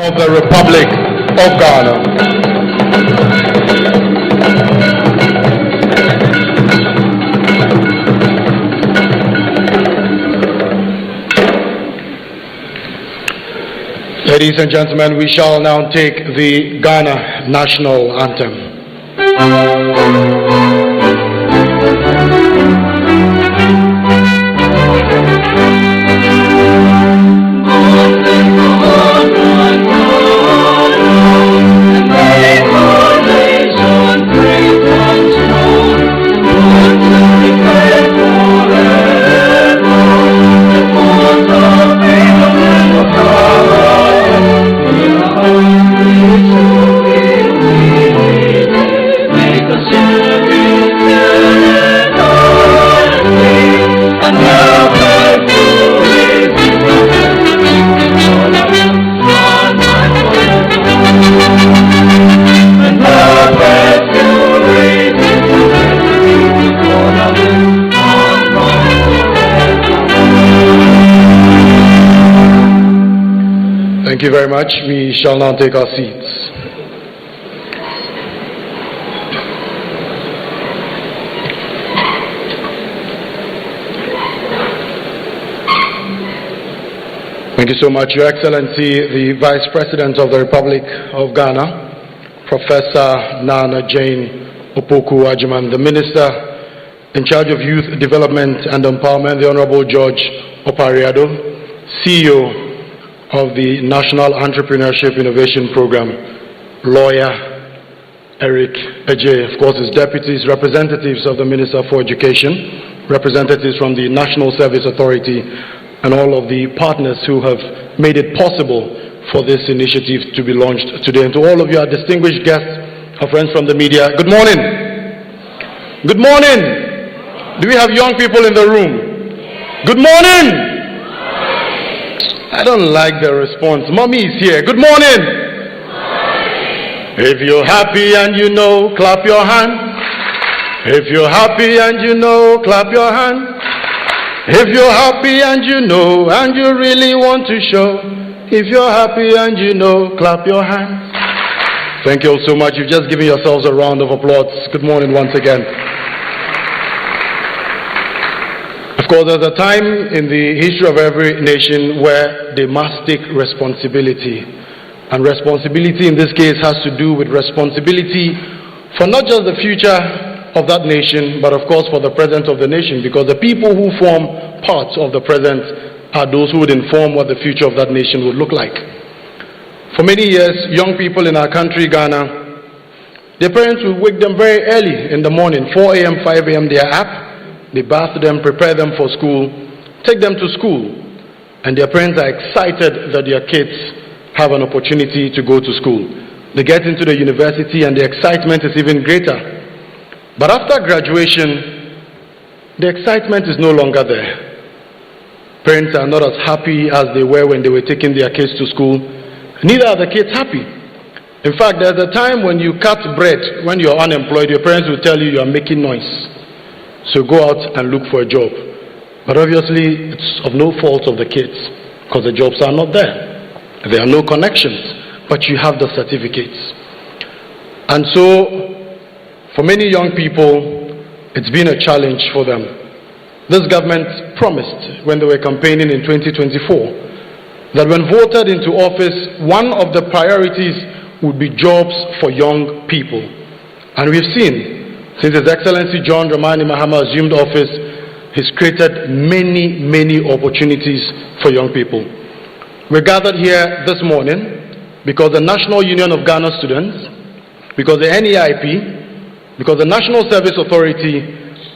of the Republic of Ghana. Ladies and gentlemen, we shall now take the Ghana national anthem. Thank you very much. We shall now take our seats. Thank you so much, Your Excellency, the Vice President of the Republic of Ghana, Professor Nana Jane Opoku Ajiman, the Minister in charge of Youth Development and Empowerment, the Honorable George Opariado, CEO of the National Entrepreneurship Innovation Program, Lawyer Eric Eje, of course his deputies, representatives of the Minister for Education, representatives from the National Service Authority, and all of the partners who have made it possible for this initiative to be launched today. And to all of you, our distinguished guests, our friends from the media, good morning. Good morning. Do we have young people in the room? Good morning. I don't like the response. Mommy is here. Good morning. If you're happy and you know, clap your hand. If you're happy and you know, clap your hand. If you're happy and you know, and you really want to show, if you're happy and you know, clap your hand. Thank you all so much. You've just given yourselves a round of applause. Good morning once again. Of course, there's a time in the history of every nation where they must take responsibility. And responsibility in this case has to do with responsibility for not just the future of that nation, but of course for the present of the nation, because the people who form parts of the present are those who would inform what the future of that nation would look like. For many years, young people in our country, Ghana, their parents would wake them very early in the morning, 4 a.m., 5 a.m., they are up. They bath them, prepare them for school, take them to school, and their parents are excited that their kids have an opportunity to go to school. They get into the university and the excitement is even greater. But after graduation, the excitement is no longer there. Parents are not as happy as they were when they were taking their kids to school. Neither are the kids happy. In fact, there's a time when you cut bread, when you're unemployed, your parents will tell you are making noise. So go out and look for a job. But obviously, it's of no fault of the kids, because the jobs are not there. There are no connections, but you have the certificates. And so, for many young people, it's been a challenge for them. This government promised, when they were campaigning in 2024, that when voted into office, one of the priorities would be jobs for young people. And we've seen, since His Excellency John Dramani Mahama assumed office, he's created many, many opportunities for young people. We're gathered here this morning because the National Union of Ghana Students, because the NEIP, because the National Service Authority,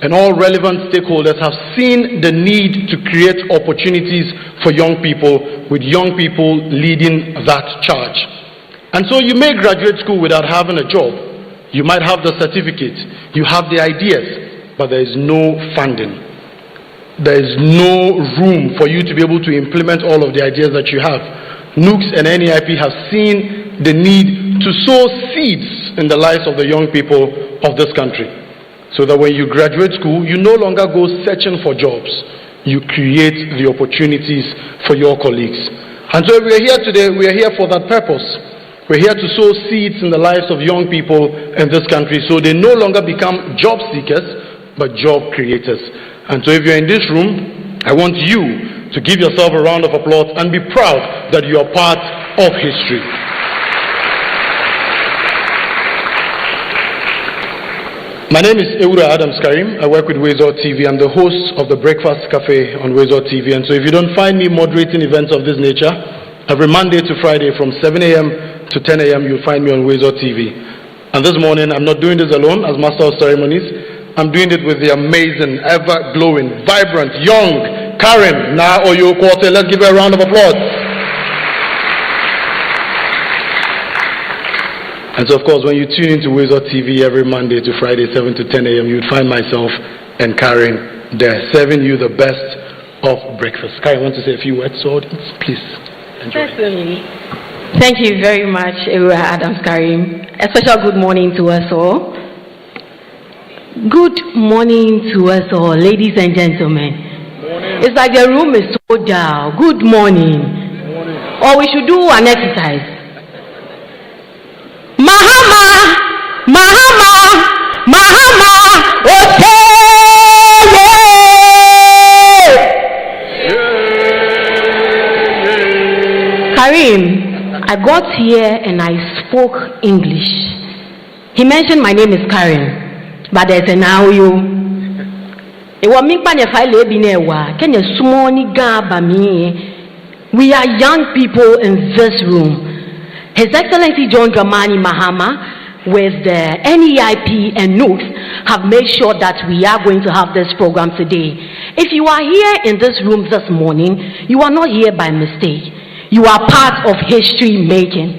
and all relevant stakeholders have seen the need to create opportunities for young people, with young people leading that charge. And so you may graduate school without having a job. You might have the certificate, you have the ideas, but there is no funding. There is no room for you to be able to implement all of the ideas that you have. NUCS and NEIP have seen the need to sow seeds in the lives of the young people of this country, so that when you graduate school, you no longer go searching for jobs. You create the opportunities for your colleagues. And so if we are here today, we are here for that purpose. We're here to sow seeds in the lives of young people in this country so they no longer become job seekers, but job creators. And so if you're in this room, I want you to give yourself a round of applause and be proud that you are part of history. My name is Adams Karim. I work with WoezorTV. I'm the host of the Breakfast Cafe on WoezorTV. And so if you don't find me moderating events of this nature, every Monday to Friday from 7 a.m. to 10 a.m. you'll find me on WoezorTV. And this morning, I'm not doing this alone as Master of Ceremonies. I'm doing it with the amazing, ever-glowing, vibrant, young Karen Na Oyo Quarter. Let's give her a round of applause. And so, of course, when you tune into WoezorTV every Monday to Friday, 7 to 10 a.m., you'd find myself and Karen there, serving you the best of breakfast. Karen, want to say a few words to audience? Please. Enjoy. Certainly. Thank you very much, Adams Karim. A special good morning to us all. Good morning to us all, ladies and gentlemen. Morning. It's like the room is so dull. Good morning. Morning. Or we should do an exercise. Mahama, Mahama, Mahama, Karim, I got here and I spoke English. He mentioned my name is Karen, but there's an audio. We are young people in this room. His Excellency John Dramani Mahama with the NEIP and NUCS have made sure that we are going to have this program today. If you are here in this room this morning, you are not here by mistake. You are part of history making.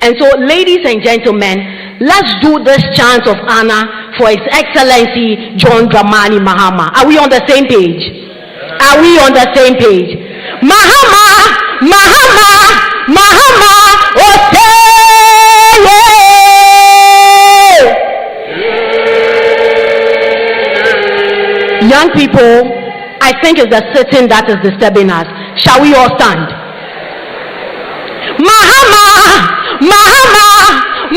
And so, ladies and gentlemen, let's do this chant of honor for His Excellency John Dramani Mahama. Are we on the same page? Are we on the same page? Mahama, Mahama, Mahama, Young people, I think it's the sitting that is disturbing us. Shall we all stand? Mahama, Mahama,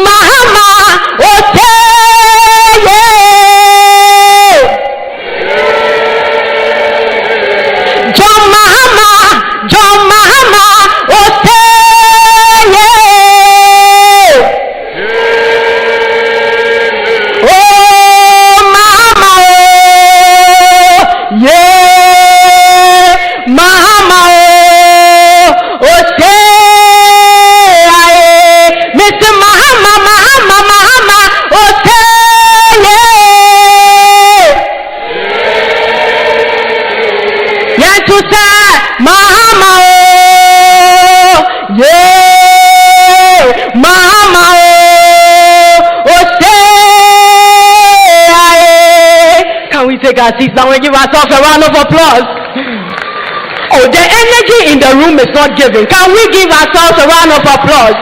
Mahama, John Mahama, John Mahama, take our seats now and give ourselves a round of applause. Oh, the energy in the room is not giving. Can we give ourselves a round of applause?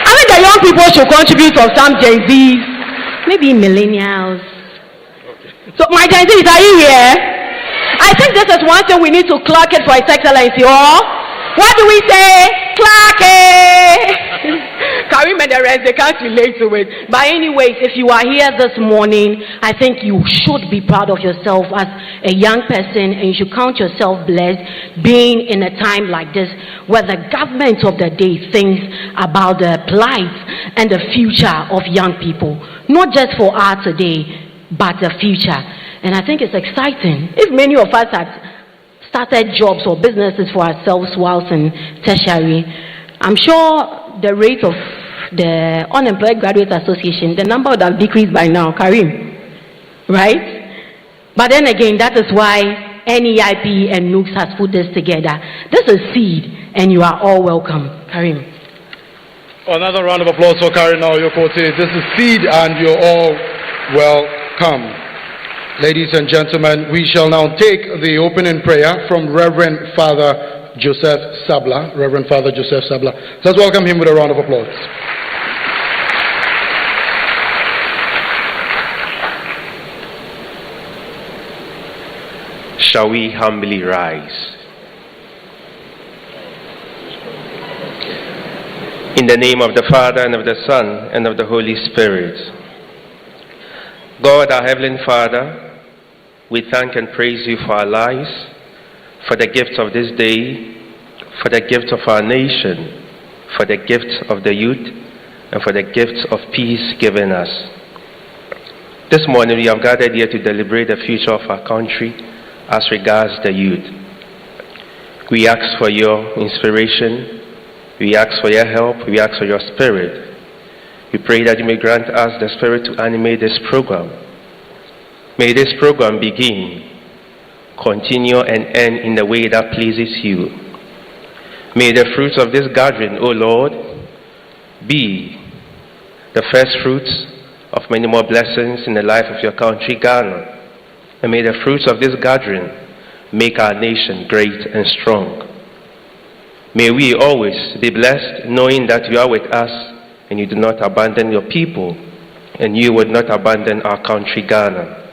I think the young people should contribute of some Gen Zs, maybe millennials. So my Gen Zs, are you here? I think this is one thing we need to clock it for His Excellency. Or what do we say? Clock it. Karim and the rest, they can't relate to it. But anyways, if you are here this morning, I think you should be proud of yourself as a young person, and you should count yourself blessed being in a time like this where the government of the day thinks about the plight and the future of young people. Not just for our today, but the future. And I think it's exciting. If many of us had started jobs or businesses for ourselves whilst in tertiary, I'm sure the rate of the Unemployed Graduate Association, the number would have decreased by now, Karim. Right? But then again, that is why NEIP and NUCS has put this together. This is seed, and you are all welcome. Karim. Another round of applause for Karen Oyokote. This is seed, and you're all welcome. Ladies and gentlemen, we shall now take the opening prayer from Reverend Father Joseph Sabla. Reverend Father Joseph Sabla. Let's welcome him with a round of applause. Shall we humbly rise? In the name of the Father, and of the Son, and of the Holy Spirit. God, our Heavenly Father, we thank and praise you for our lives, for the gift of this day, for the gift of our nation, for the gift of the youth, and for the gift of peace given us. This morning we have gathered here to deliberate the future of our country as regards the youth. We ask for your inspiration, we ask for your help, we ask for your spirit. We pray that you may grant us the spirit to animate this program. May this program begin, continue, and end in the way that pleases you. May the fruits of this gathering, O Lord, be the first fruits of many more blessings in the life of your country, Ghana. And may the fruits of this gathering make our nation great and strong. May we always be blessed, knowing that you are with us and you do not abandon your people, and you would not abandon our country, Ghana.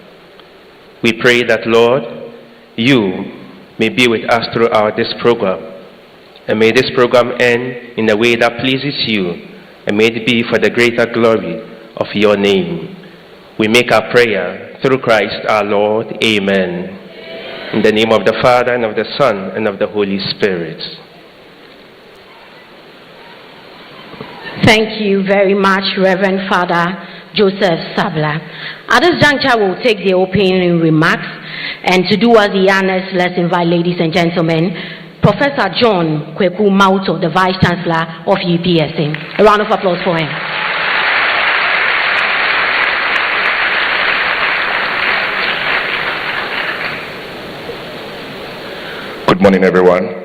We pray that, Lord, you may be with us throughout this program, and may this program end in a way that pleases you, and may it be for the greater glory of your name. We make our prayer through Christ our Lord. Amen. In the name of the Father, and of the Son, and of the Holy Spirit. Thank you very much, Reverend Father Joseph Sabla. At this juncture, we'll take the opening remarks, and to do us the honors, let's invite, ladies and gentlemen, Professor John Kweku Mauto, the Vice Chancellor of UPSA. A round of applause for him. Good morning, everyone.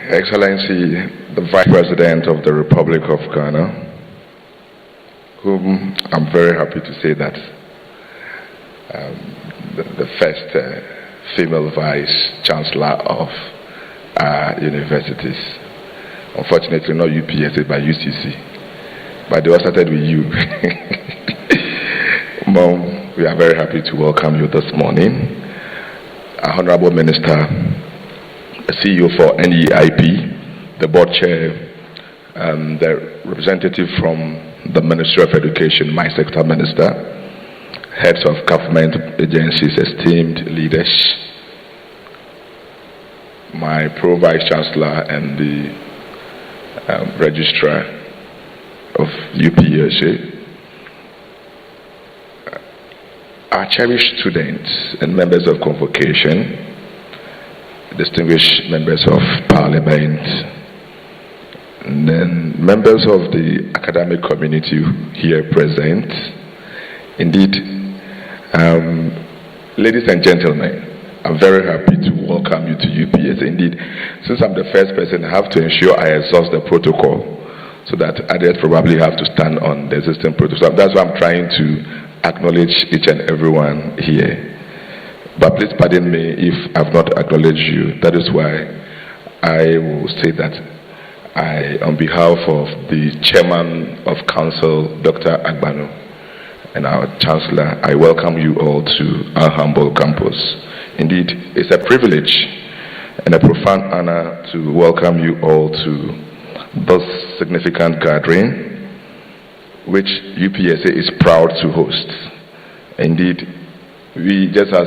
Excellency, the Vice President of the Republic of Ghana, whom I'm very happy to say that the first female Vice Chancellor of our universities. Unfortunately, not UPSA, but UCC. But they all started with you. Mom, we are very happy to welcome you this morning. Our Honorable Minister, CEO for NEIP, the board chair, the representative from the Ministry of Education, my sector minister, heads of government agencies, esteemed leaders, my pro-vice chancellor and the registrar of UPSA, our cherished students and members of convocation, distinguished members of parliament, and then members of the academic community here present. Indeed, ladies and gentlemen, I'm very happy to welcome you to UPSA. Indeed, since I'm the first person, I have to ensure I exhaust the protocol so that others probably have to stand on the existing protocol. That's why I'm trying to acknowledge each and everyone here. But please pardon me if I've not acknowledged you. That is why I will say that on behalf of the Chairman of Council, Dr. Agbano, and our Chancellor, I welcome you all to our humble campus. Indeed, it's a privilege and a profound honor to welcome you all to this significant gathering, which UPSA is proud to host. Indeed, we, just as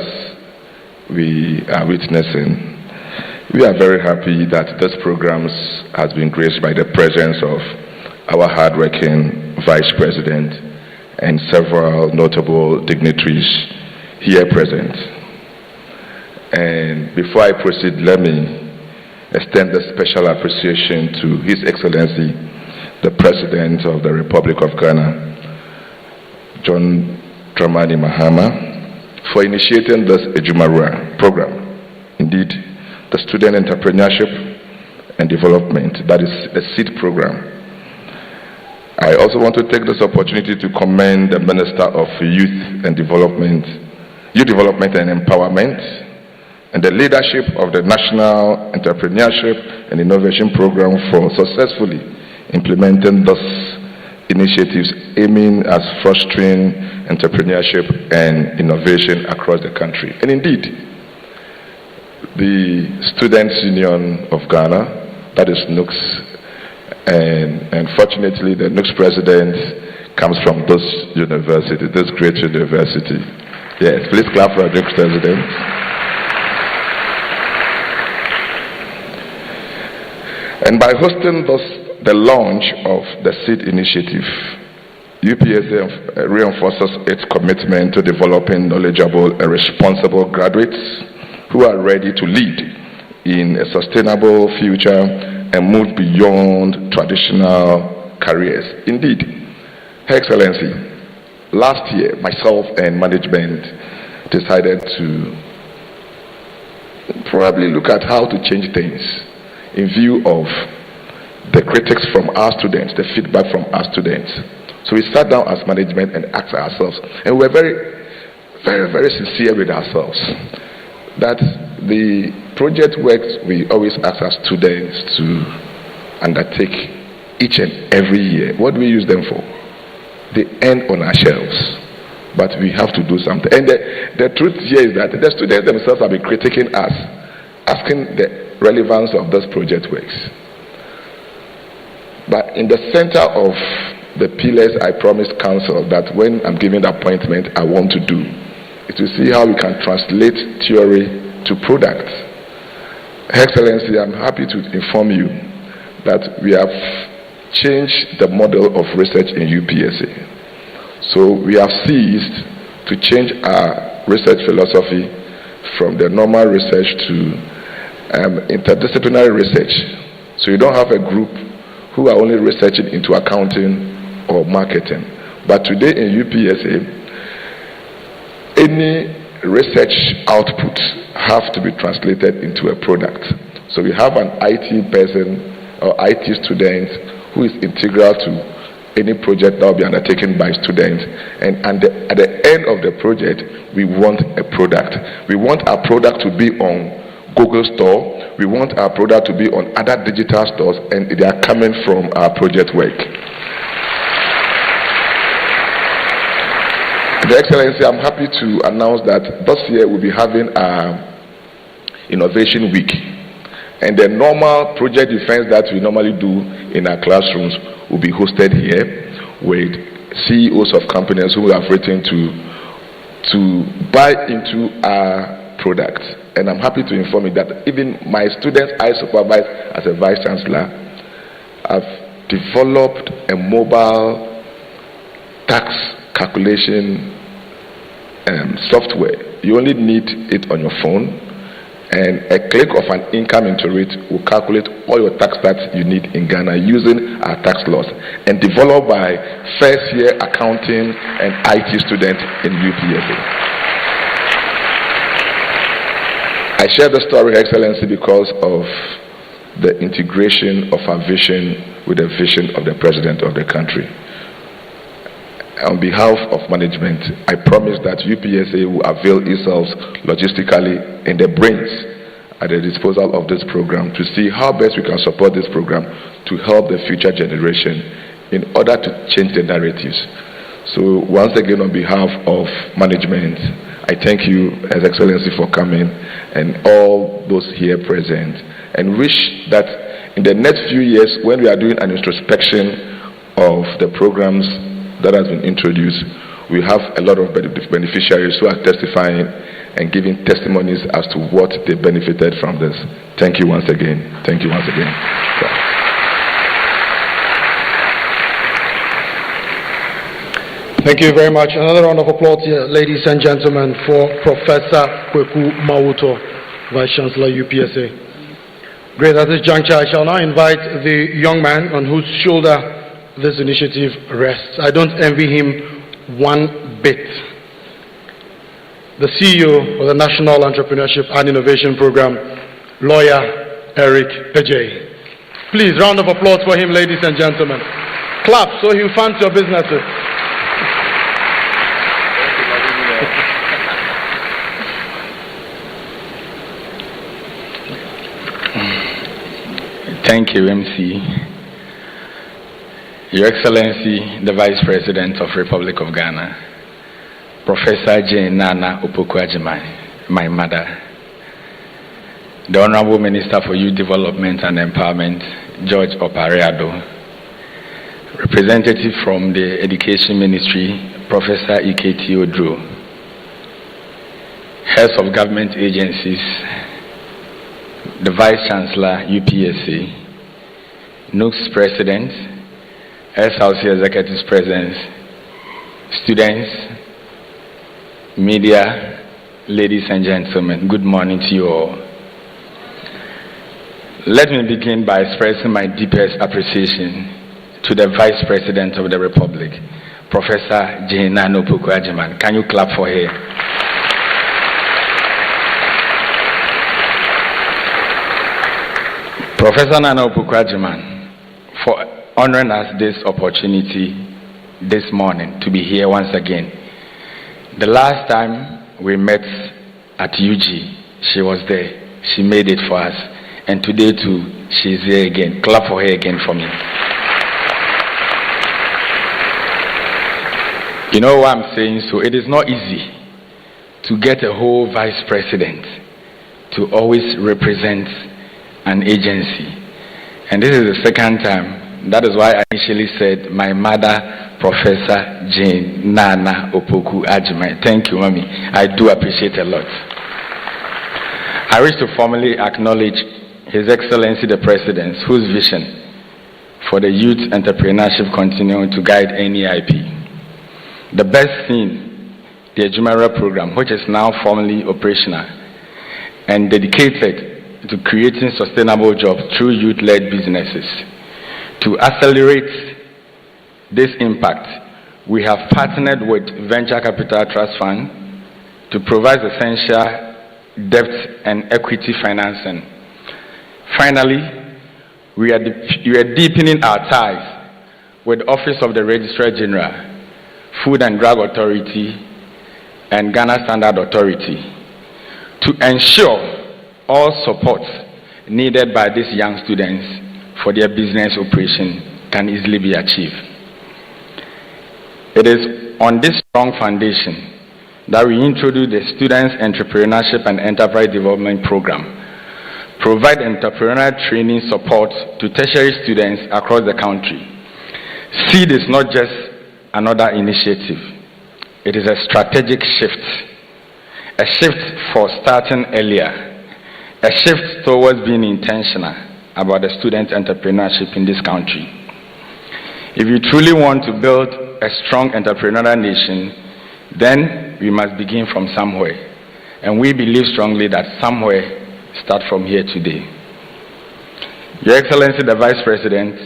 we are witnessing, we are very happy that this program has been graced by the presence of our hardworking Vice President and several notable dignitaries here present. And before I proceed, let me extend a special appreciation to His Excellency, the President of the Republic of Ghana, John Dramani Mahama, for initiating this Ejumarua program. Indeed, the Student Entrepreneurship and Development, that is a SEED program. I also want to take this opportunity to commend the Minister of Youth Development and Empowerment, and the leadership of the National Entrepreneurship and Innovation Program for successfully implementing these initiatives aiming at fostering entrepreneurship and innovation across the country. And indeed, the Students' Union of Ghana, that is NUCS, And fortunately, the next president comes from this university, this great university. Yes, please clap for our next president. And by hosting the launch of the SEED initiative, UPSA reinforces its commitment to developing knowledgeable and responsible graduates who are ready to lead in a sustainable future and move beyond traditional careers. Indeed, Her Excellency, last year, myself and management decided to probably look at how to change things in view of the critics from our students, the feedback from our students. So we sat down as management and asked ourselves, and we were very, very, very sincere with ourselves, that the project works we always ask our students to undertake each and every year, what do we use them for? They end on our shelves, but we have to do something. And the truth here is that the students themselves have been critiquing us, asking the relevance of this project works. But in the center of the pillars I promised council that when I'm giving the appointment I want to do is to see how we can translate theory to product. Her Excellency, I'm happy to inform you that we have changed the model of research in UPSA. So we have ceased to change our research philosophy from the normal research to interdisciplinary research. So you don't have a group who are only researching into accounting or marketing. But today in UPSA, any research output have to be translated into a product. So we have an IT person or IT student who is integral to any project that will be undertaken by students. And at the end of the project, we want a product. We want our product to be on Google Store. We want our product to be on other digital stores, and they are coming from our project work. Your Excellency, I'm happy to announce that this year we'll be having an Innovation Week. And the normal project defense that we normally do in our classrooms will be hosted here with CEOs of companies who have written to buy into our product. And I'm happy to inform you that even my students I supervise as a Vice Chancellor have developed a mobile tax calculation software. You only need it on your phone, and a click of an income into it will calculate all your tax that you need in Ghana using our tax laws, and developed by first year accounting and IT students in UPSA. I share the story, Excellency, because of the integration of our vision with the vision of the President of the country. On behalf of management, I promise that UPSA will avail itself logistically and the brains at the disposal of this program to see how best we can support this program to help the future generation in order to change the narratives. So once again, on behalf of management, I thank you, His Excellency, for coming, and all those here present, and wish that in the next few years, when we are doing an introspection of the programs that has been introduced, we have a lot of beneficiaries who are testifying and giving testimonies as to what they benefited from this. Thank you once again. Thank you once again. Thank you very much. Another round of applause here, ladies and gentlemen, for Professor Kweku Mawuto, Vice Chancellor UPSA. Great. At this juncture, I shall now invite the young man on whose shoulder this initiative rests. I don't envy him one bit. The CEO of the National Entrepreneurship and Innovation Program, Lawyer Eric Ejay. Please, round of applause for him, ladies and gentlemen. Clap so he'll fund your businesses. Thank you, MC. Your Excellency, the Vice President of Republic of Ghana, Professor Jane Nana Opoku-Agyeman, my mother, the Honorable Minister for Youth Development and Empowerment, George Opareado, representative from the Education Ministry, Professor Iketi Odro, heads of government agencies, the Vice Chancellor, UPSA, NUC's President, SLC Executives President, students, media, ladies and gentlemen, good morning to you all. Let me begin by expressing my deepest appreciation to the Vice President of the Republic, Professor Jane Nana Opoku-Agyeman. Can you clap for her? Professor Nana Opoku-Agyeman, for honoring us this opportunity this morning to be here once again. The last time we met at UG, she was there. She made it for us. And today too, she's here again. Clap for her again for me. You know what I'm saying? So it is not easy to get a whole vice president to always represent an agency. And this is the second time. That is why I initially said my mother, Professor Jane Nana Opoku-Agyeman. Thank you, Mommy. I do appreciate a lot. I wish to formally acknowledge His Excellency the President, whose vision for the youth entrepreneurship continuing to guide NEIP. The best thing, the Ejumara program, which is now formally operational and dedicated to creating sustainable jobs through youth-led businesses. To accelerate this impact, we have partnered with Venture Capital Trust Fund to provide essential debt and equity financing. Finally, we are deepening our ties with the Office of the Registrar General, Food and Drug Authority, and Ghana Standard Authority to ensure all support needed by these young students for their business operation can easily be achieved. It is on this strong foundation that we introduce the Students Entrepreneurship and Enterprise Development Program, provide entrepreneurial training support to tertiary students across the country. SEED is not just another initiative. It is a strategic shift, a shift for starting earlier, a shift towards being intentional about the student entrepreneurship in this country. If you truly want to build a strong entrepreneurial nation, then we must begin from somewhere. And we believe strongly that somewhere starts from here today. Your Excellency, the Vice President,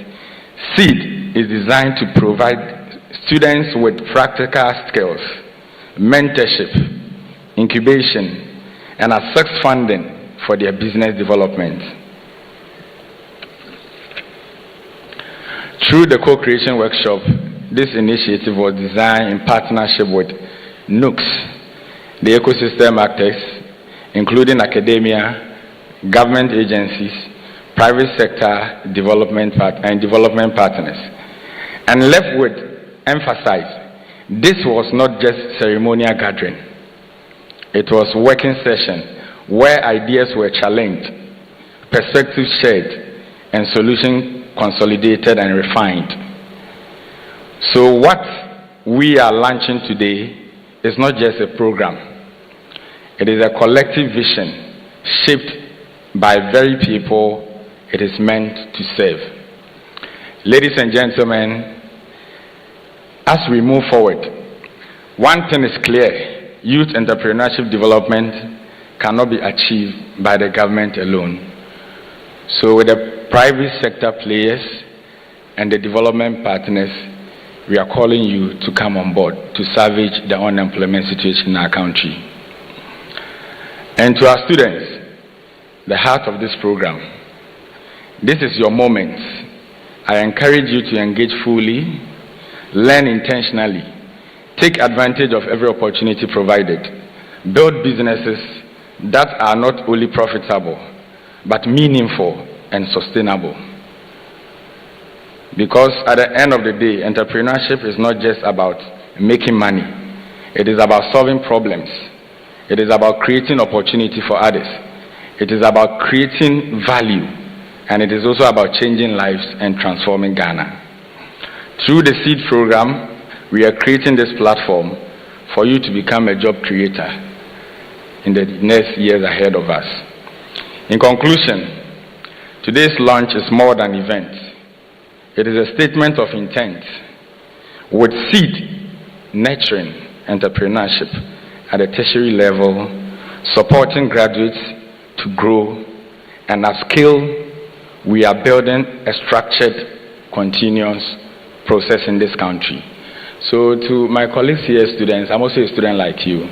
SEED is designed to provide students with practical skills, mentorship, incubation, and access funding for their business development. Through the co-creation workshop, this initiative was designed in partnership with NUCs, the ecosystem actors, including academia, government agencies, private sector development partners, and left with emphasis. This was not just ceremonial gathering. It was working session where ideas were challenged, perspectives shared, and solutions consolidated and refined. So what we are launching today is not just a program. It is a collective vision shaped by very people it is meant to serve. Ladies and gentlemen, as we move forward, one thing is clear: youth entrepreneurship development cannot be achieved by the government alone. So with the private sector players and the development partners, we are calling you to come on board to salvage the unemployment situation in our country. And to our students, the heart of this program, this is your moment. I encourage you to engage fully, learn intentionally, take advantage of every opportunity provided, build businesses that are not only profitable, but meaningful and sustainable. Because at the end of the day, entrepreneurship is not just about making money. It is about solving problems. It is about creating opportunity for others. It is about creating value. And it is also about changing lives and transforming Ghana. Through the SEED program, we are creating this platform for you to become a job creator in the next years ahead of us. In conclusion, today's launch is more than an event. It is a statement of intent with SEED nurturing entrepreneurship at the tertiary level, supporting graduates to grow, and upskill. We are building a structured, continuous process in this country. So to my colleagues here, students, I'm also a student like you.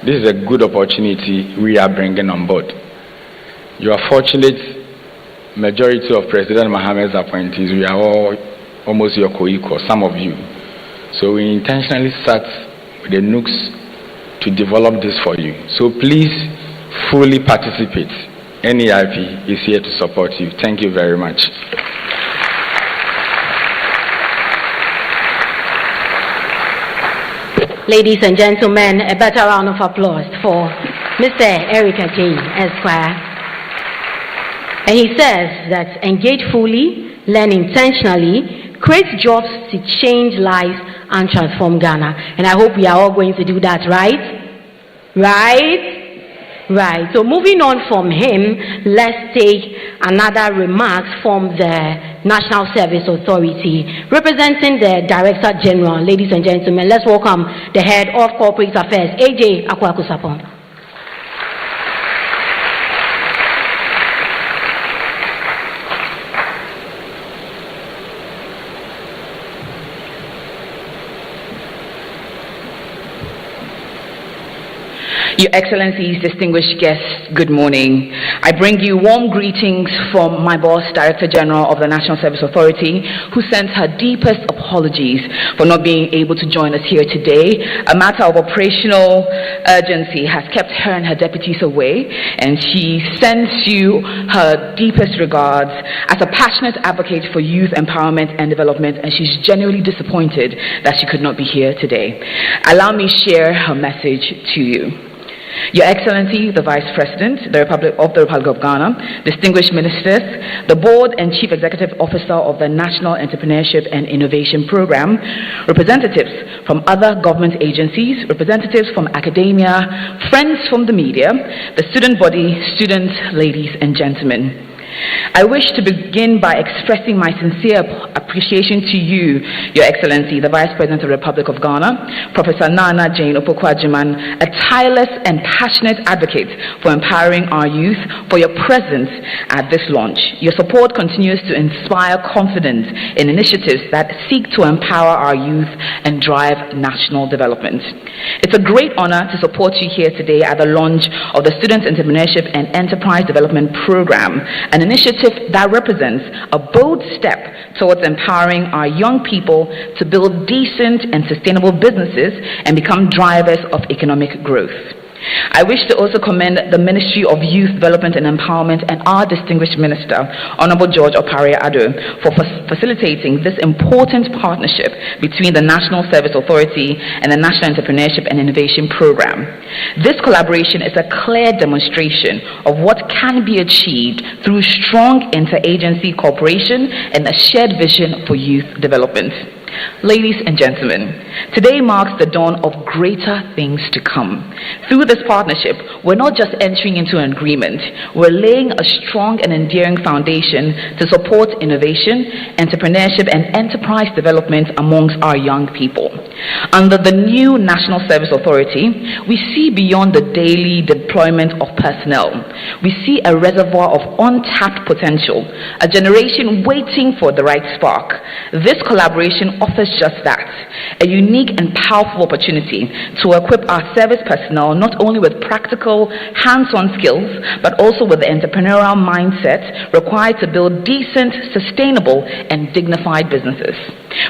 This is a good opportunity we are bringing on board. You are fortunate. Majority of President Mohammed's appointees, we are all almost your co-equal, some of you. So we intentionally sat with the NUCs to develop this for you. So please fully participate. NEIP is here to support you. Thank you very much. Ladies and gentlemen, a better round of applause for Mr. Eric Ajay, Esquire. And he says that engage fully, learn intentionally, create jobs to change lives and transform Ghana. And I hope we are all going to do that, right? Right. So moving on from him, let's take another remarks from the National Service Authority, representing the Director General. Ladies and gentlemen, let's welcome the Head of Corporate Affairs, AJ Akwakusapon. Your Excellencies, distinguished guests, good morning. I bring you warm greetings from my boss, Director General of the National Service Authority, who sends her deepest apologies for not being able to join us here today. A matter of operational urgency has kept her and her deputies away, and she sends you her deepest regards as a passionate advocate for youth empowerment and development, and she's genuinely disappointed that she could not be here today. Allow me share her message to you. Your Excellency, the Vice President of the Republic of Ghana, distinguished ministers, the Board and Chief Executive Officer of the National Entrepreneurship and Innovation Program, representatives from other government agencies, representatives from academia, friends from the media, the student body, students, ladies and gentlemen. I wish to begin by expressing my sincere appreciation to you, Your Excellency, the Vice President of the Republic of Ghana, Professor Nana Jane Opoku-Agyeman, a tireless and passionate advocate for empowering our youth, for your presence at this launch. Your support continues to inspire confidence in initiatives that seek to empower our youth and drive national development. It's a great honor to support you here today at the launch of the Student Entrepreneurship and Enterprise Development Program, an initiative that represents a bold step towards empowering our young people to build decent and sustainable businesses and become drivers of economic growth. I wish to also commend the Ministry of Youth Development and Empowerment and our distinguished Minister, Honorable George Opare-Addo, for facilitating this important partnership between the National Service Authority and the National Entrepreneurship and Innovation Program. This collaboration is a clear demonstration of what can be achieved through strong interagency cooperation and a shared vision for youth development. Ladies and gentlemen, today marks the dawn of greater things to come. Through this partnership, we're not just entering into an agreement, we're laying a strong and enduring foundation to support innovation, entrepreneurship, and enterprise development amongst our young people. Under the new National Service Authority, we see beyond the daily deployment of personnel. We see a reservoir of untapped potential, a generation waiting for the right spark. This collaboration offers just that, a unique and powerful opportunity to equip our service personnel not only with practical, hands-on skills, but also with the entrepreneurial mindset required to build decent, sustainable, and dignified businesses.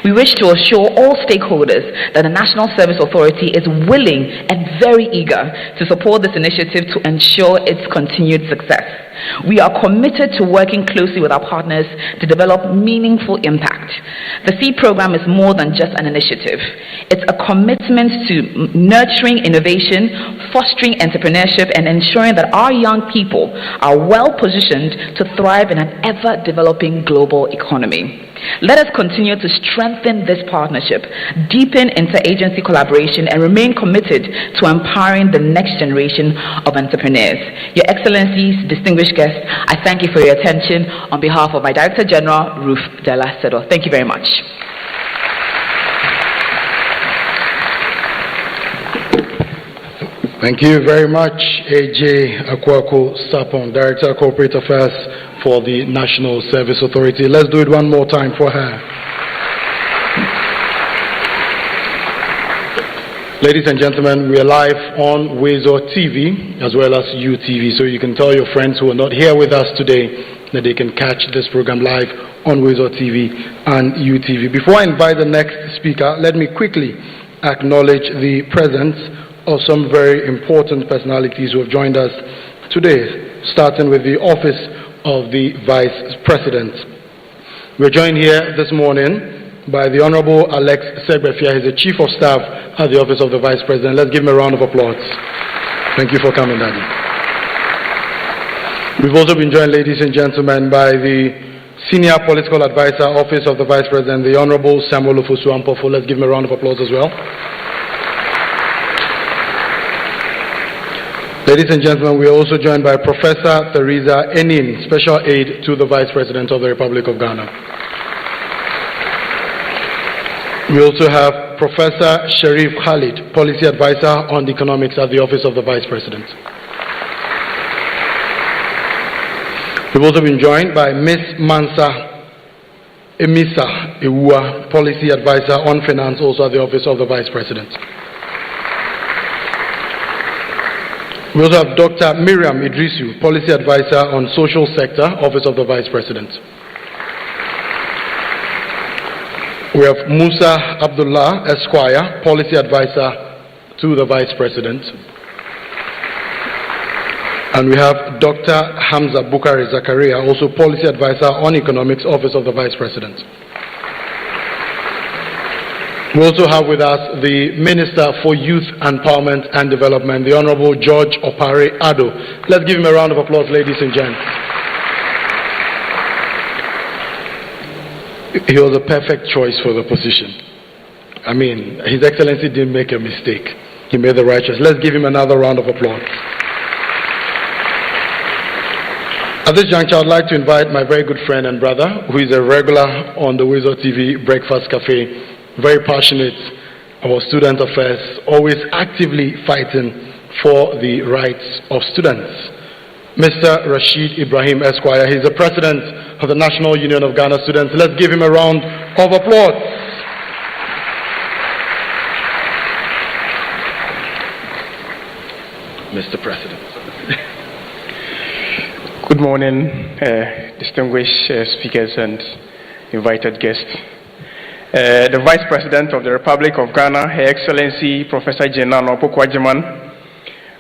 We wish to assure all stakeholders that the National Service Authority is willing and very eager to support this initiative to ensure its continued success. We are committed to working closely with our partners to develop meaningful impact. The SEED program is more than just an initiative. It's a commitment to nurturing innovation, fostering entrepreneurship, and ensuring that our young people are well positioned to thrive in an ever-developing global economy. Let us continue to strengthen this partnership, deepen interagency collaboration, and remain committed to empowering the next generation of entrepreneurs. Your Excellencies, distinguished guests, I thank you for your attention on behalf of my Director General, Ruth Della Sedo. Thank you very much. Thank you very much, AJ Akwako Sapon, Director of Corporate Affairs for the National Service Authority. Let's do it one more time for her. Ladies and gentlemen, we are live on WoezorTV as well as UTV, so you can tell your friends who are not here with us today that they can catch this program live on WoezorTV and UTV. Before I invite the next speaker, let me quickly acknowledge the presence of some very important personalities who have joined us today, starting with the office of the Vice President. We're joined here this morning by the Honorable Alex Segbefia. He's the Chief of Staff at the office of the Vice President. Let's give him a round of applause. Thank you for coming, Daddy. We've also been joined, ladies and gentlemen, by the Senior Political Advisor, Office of the Vice President, the Honorable Samuel Ofosu-Ampofo. Let's give him a round of applause as well. Ladies and gentlemen, we are also joined by Professor Theresa Enin, Special Aide to the Vice President of the Republic of Ghana. We also have Professor Sharif Khalid, Policy Advisor on Economics at the Office of the Vice President. We've also been joined by Ms. Mansa Emisa Ewua, Policy Advisor on Finance, also at the Office of the Vice President. We also have Dr. Miriam Idrisu, Policy Advisor on Social Sector, Office of the Vice President. We have Musa Abdullah, Esquire, Policy Advisor to the Vice President. And we have Dr. Hamza Bukari Zakaria, also Policy Advisor on Economics, Office of the Vice President. We also have with us the Minister for Youth Empowerment and Development, the Honorable George Opare Ado. Let's give him a round of applause, ladies and gents. He was a perfect choice for the position. I mean, His Excellency didn't make a mistake. He made the right choice. Let's give him another round of applause. At this juncture, I'd like to invite my very good friend and brother, who is a regular on the WoezorTV Breakfast Cafe, very passionate about student affairs, always actively fighting for the rights of students. Mr. Rashid Ibrahim Esquire, he's the President of the National Union of Ghana Students. Let's give him a round of applause. Mr. President. Good morning, distinguished speakers and invited guests. The Vice President of the Republic of Ghana, Her Excellency Professor Jenano Pokwajiman,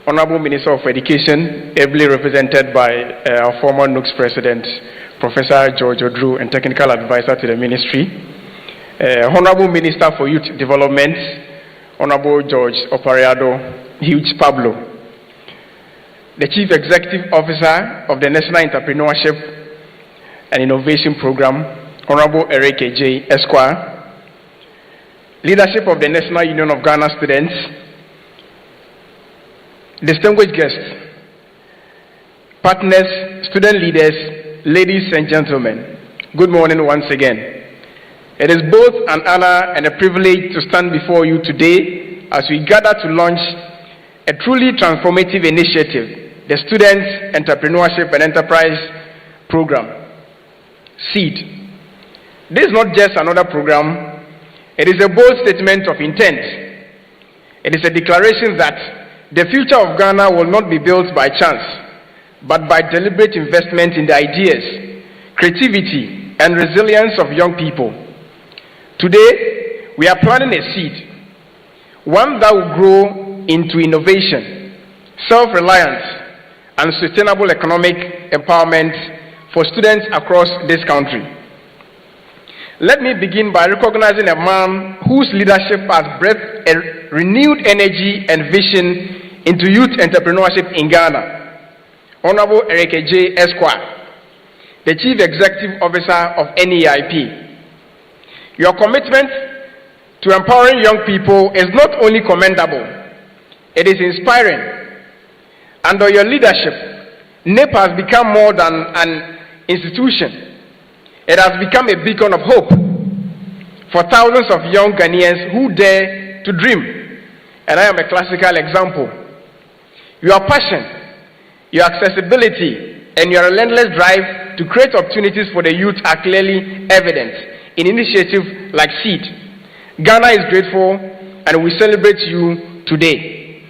Honorable Minister of Education, ably represented by our former NUCS President, Professor George Odru, and Technical Advisor to the Ministry, Honorable Minister for Youth Development, Honorable George Opareado Hughes Pablo, the Chief Executive Officer of the National Entrepreneurship and Innovation Program, Honorable Eric J. Esquire, leadership of the National Union of Ghana Students, distinguished guests, partners, student leaders, ladies and gentlemen, good morning once again. It is both an honor and a privilege to stand before you today as we gather to launch a truly transformative initiative, the Students' Entrepreneurship and Enterprise Program, SEED. This is not just another program. It is a bold statement of intent. It is a declaration that the future of Ghana will not be built by chance, but by deliberate investment in the ideas, creativity, and resilience of young people. Today, we are planting a seed, one that will grow into innovation, self-reliance, and sustainable economic empowerment for students across this country. Let me begin by recognizing a man whose leadership has breathed a renewed energy and vision into youth entrepreneurship in Ghana. Honorable Eric J. Esquire, the Chief Executive Officer of NEIP. Your commitment to empowering young people is not only commendable, it is inspiring. Under your leadership, NIP has become more than an institution. It has become a beacon of hope for thousands of young Ghanaians who dare to dream. And I am a classical example. Your passion, your accessibility, and your relentless drive to create opportunities for the youth are clearly evident in initiatives like SEED. Ghana is grateful and we celebrate you today.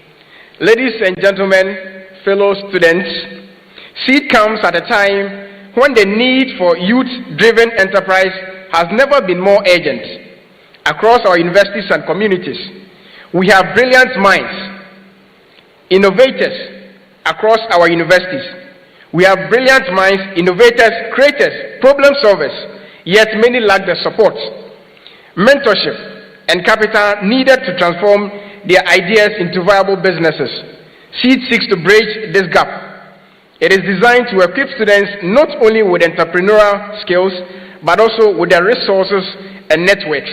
Ladies and gentlemen, fellow students, SEED comes at a time when the need for youth-driven enterprise has never been more urgent. Across our universities and communities, we have brilliant minds, innovators across our universities. We have brilliant minds, innovators, creators, problem solvers, yet many lack the support, mentorship, and capital needed to transform their ideas into viable businesses. SEED seeks to bridge this gap. It is designed to equip students not only with entrepreneurial skills, but also with the resources and networks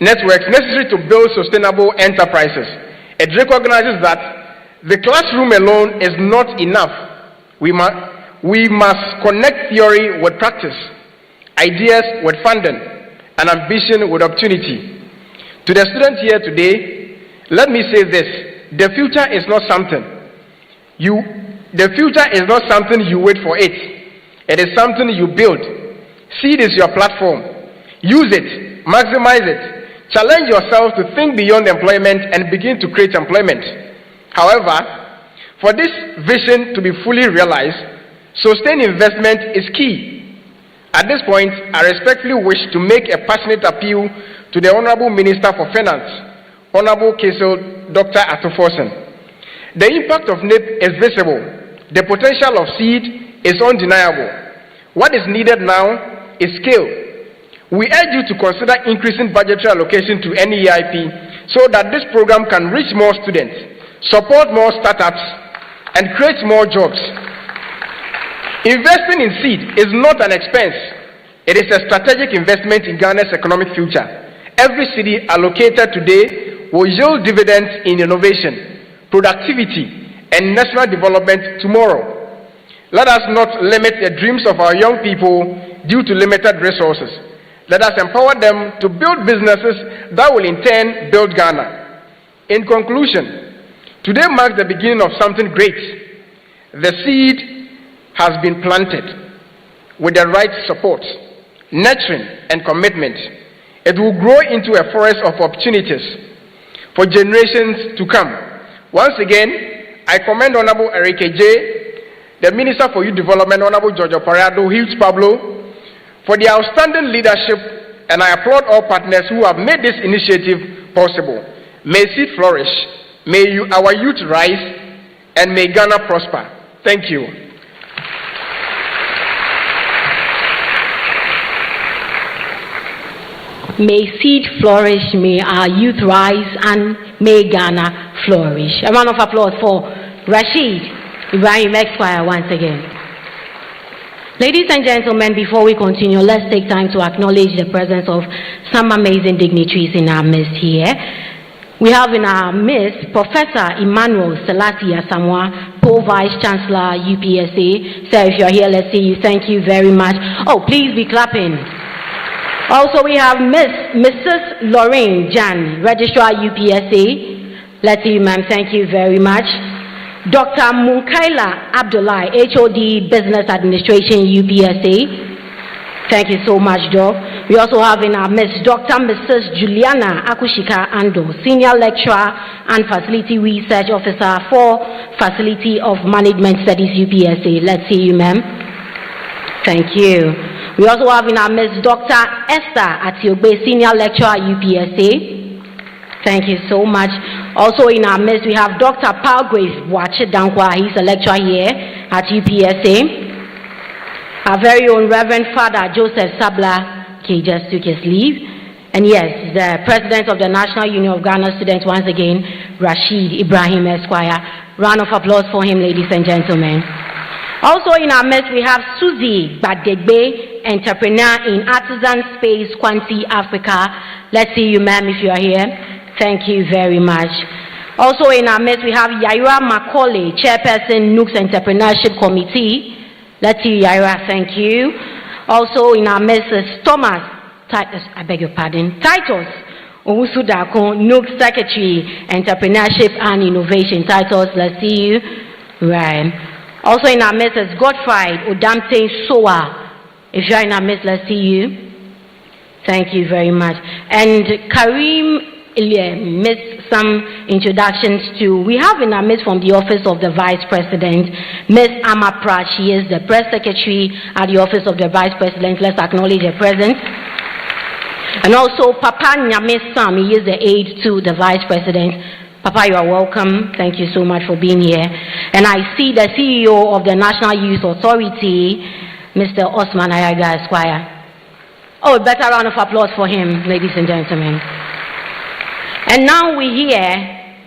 necessary to build sustainable enterprises. It recognizes that the classroom alone is not enough. We must connect theory with practice, ideas with funding, and ambition with opportunity. To the students here today, let me say this: the future is not something you wait for it. It is something you build. SEED is your platform. Use it, maximize it. Challenge yourself to think beyond employment and begin to create employment. However, for this vision to be fully realized, sustained investment is key. At this point, I respectfully wish to make a passionate appeal to the Honorable Minister for Finance, Honorable Kesel Dr. Atoforsen. The impact of NIP is visible. The potential of SEED is undeniable. What is needed now is scale. We urge you to consider increasing budgetary allocation to NEIP so that this program can reach more students, support more startups, and create more jobs. Investing in SEED is not an expense. It is a strategic investment in Ghana's economic future. Every cedi allocated today will yield dividends in innovation, productivity, and national development tomorrow. Let us not limit the dreams of our young people due to limited resources. Let us empower them to build businesses that will in turn build Ghana. In conclusion, today marks the beginning of something great. The seed has been planted with the right support, nurturing, and commitment. It will grow into a forest of opportunities for generations to come. Once again, I commend Honorable Erike J., the Minister for Youth Development, Honorable George Parado, Hughes Pablo, for their outstanding leadership, and I applaud all partners who have made this initiative possible. May SEED flourish, may our youth rise, and may Ghana prosper. Thank you. May SEED flourish, may our youth rise, and may Ghana flourish. A round of applause for Rashid Ibrahim Esquire once again. Ladies and gentlemen, before we continue, let's take time to acknowledge the presence of some amazing dignitaries in our midst here. We have in our midst Professor Emmanuel Selassie Asamoah, Pro-Vice Chancellor, UPSA. Sir, if you're here, let's see you. Thank you very much. Oh, please be clapping. Also, we have Mrs. Lorraine Jan, Registrar, UPSA. Let's see you, ma'am. Thank you very much. Dr. Munkaila Abdullah, HOD Business Administration, UPSA. Thank you so much, Doc. We also have in our midst Dr. Mrs. Juliana Akushika Ando, Senior Lecturer and Facility Research Officer for Facility of Management Studies, UPSA. Let's see you, ma'am. Thank you. We also have in our midst Dr. Esther Atiogbe, Senior Lecturer, UPSA. Thank you so much. Also in our midst, we have Dr. Palgrave Wache Dankwa. He's a lecturer here at UPSA. Our very own Reverend Father Joseph Sabla, he just took his leave. And yes, the President of the National Union of Ghana Students, once again, Rashid Ibrahim Esquire. Round of applause for him, ladies and gentlemen. Also in our midst, we have Susie Badegbe entrepreneur in artisan space, Kwanti, Africa. Let's see you, ma'am, if you are here. Thank you very much. Also in our midst, we have Yaira Macaulay, chairperson, Nooks Entrepreneurship Committee. Let's see Yaira, thank you. Also in our midst is Thomas, I beg your pardon, Titus Owusudako, Nooks Secretary, Entrepreneurship and Innovation. Titus, let's see you. Right. Also in our midst is Godfrey Odamte Soa. If you're in our midst, let's see you. Thank you very much. And Karim missed some introductions too. We have in our midst from the Office of the Vice President, Ms. Amapra. She is the Press Secretary at the Office of the Vice President. Let's acknowledge her presence. And also Papa Nyame Sam, he is the aide to the Vice President. Papa, you are welcome. Thank you so much for being here. And I see the CEO of the National Youth Authority, Mr. Osman Ayaga Esquire. Oh, a better round of applause for him, ladies and gentlemen. And now we hear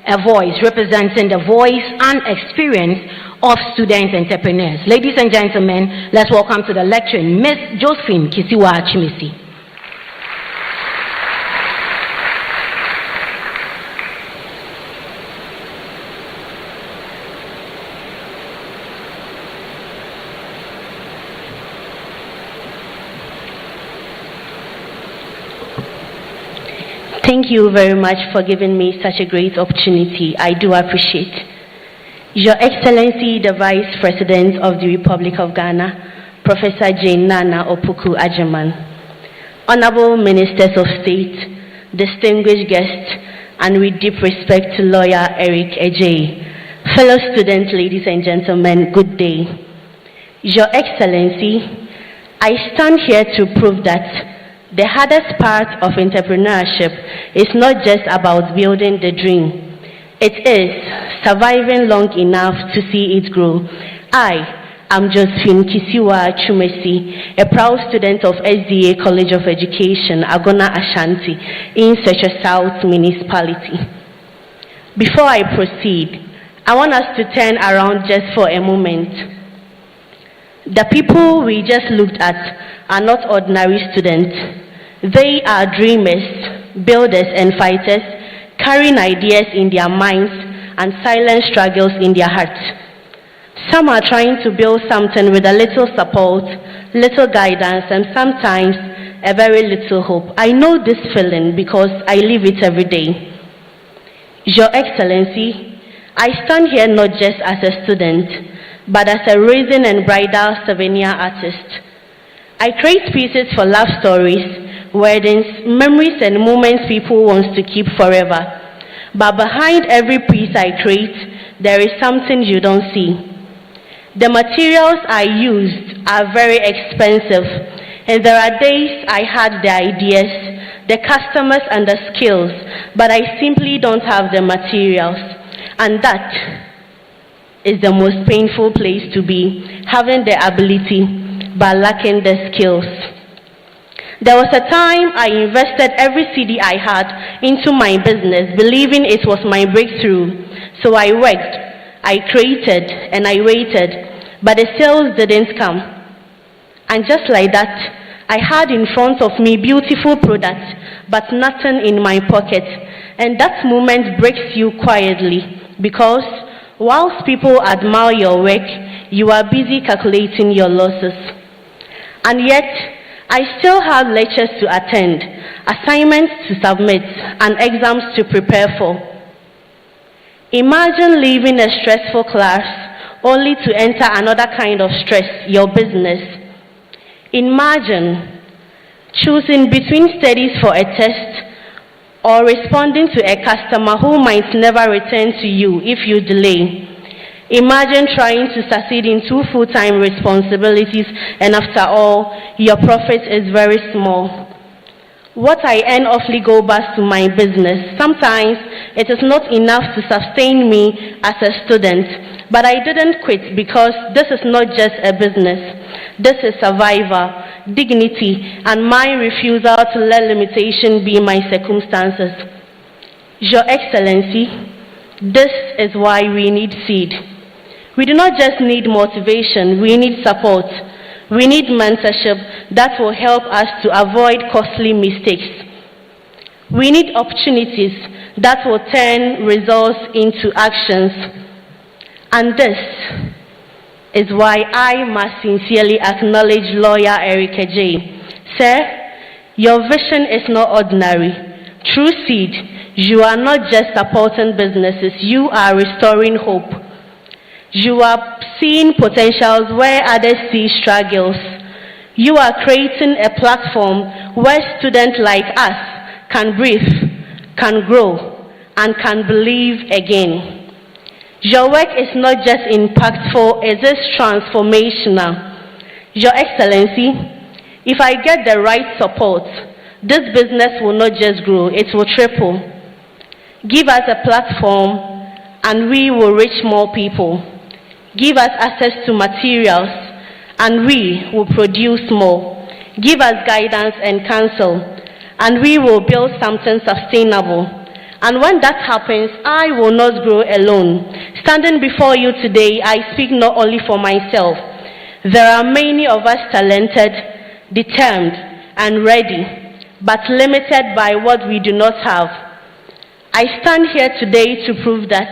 a voice representing the voice and experience of student entrepreneurs. Ladies and gentlemen, let's welcome to the lecturing Ms. Josephine Kisiwa Chimisi. Thank you very much for giving me such a great opportunity. I do appreciate. Your Excellency, the Vice President of the Republic of Ghana, Professor Jane Nana Opoku Agyemang, Honorable Ministers of State, distinguished guests, and with deep respect to Lawyer Eric Ejay, fellow students, ladies and gentlemen, good day. Your Excellency, I stand here to prove that the hardest part of entrepreneurship is not just about building the dream. It is surviving long enough to see it grow. I am Josephine Kisiwa Chumesi, a proud student of SDA College of Education, Agona Ashanti, in Sechwe South Municipality. Before I proceed, I want us to turn around just for a moment. The people we just looked at are not ordinary students. They are dreamers, builders, and fighters, carrying ideas in their minds and silent struggles in their hearts. Some are trying to build something with a little support, little guidance, and sometimes a very little hope. I know this feeling because I live it every day. Your Excellency, I stand here not just as a student, but as a raisin and bridal souvenir artist. I create pieces for love stories, weddings, memories, and moments people want to keep forever. But behind every piece I create, there is something you don't see. The materials I used are very expensive, and there are days I had the ideas, the customers, and the skills, but I simply don't have the materials. And that is the most painful place to be, having the ability but lacking the skills. There was a time I invested every CD I had into my business, believing it was my breakthrough. So I worked, I created, and I waited, but the sales didn't come. And just like that, I had in front of me beautiful products, but nothing in my pocket. And that moment breaks you quietly, because whilst people admire your work, you are busy calculating your losses. And yet, I still have lectures to attend, assignments to submit, and exams to prepare for. Imagine leaving a stressful class only to enter another kind of stress, your business. Imagine choosing between studies for a test or responding to a customer who might never return to you if you delay. Imagine trying to succeed in 2 full-time responsibilities, and after all, your profit is very small. What I earn awfully go back to my business. Sometimes it is not enough to sustain me as a student, but I didn't quit because this is not just a business. This is survival, dignity, and my refusal to let limitation be my circumstances. Your Excellency, this is why we need seed. We do not just need motivation, we need support. We need mentorship that will help us to avoid costly mistakes. We need opportunities that will turn results into actions. And this is why I must sincerely acknowledge lawyer Erica J. Sir, your vision is not ordinary. True seed, you are not just supporting businesses, you are restoring hope. You are seeing potentials where others see struggles. You are creating a platform where students like us can breathe, can grow, and can believe again. Your work is not just impactful, it is transformational. Your Excellency, if I get the right support, this business will not just grow, it will triple. Give us a platform and we will reach more people. Give us access to materials and we will produce more. Give us guidance and counsel and we will build something sustainable. And when that happens, I will not grow alone. Standing before you today, I speak not only for myself. There are many of us talented, determined, and ready, but limited by what we do not have. I stand here today to prove that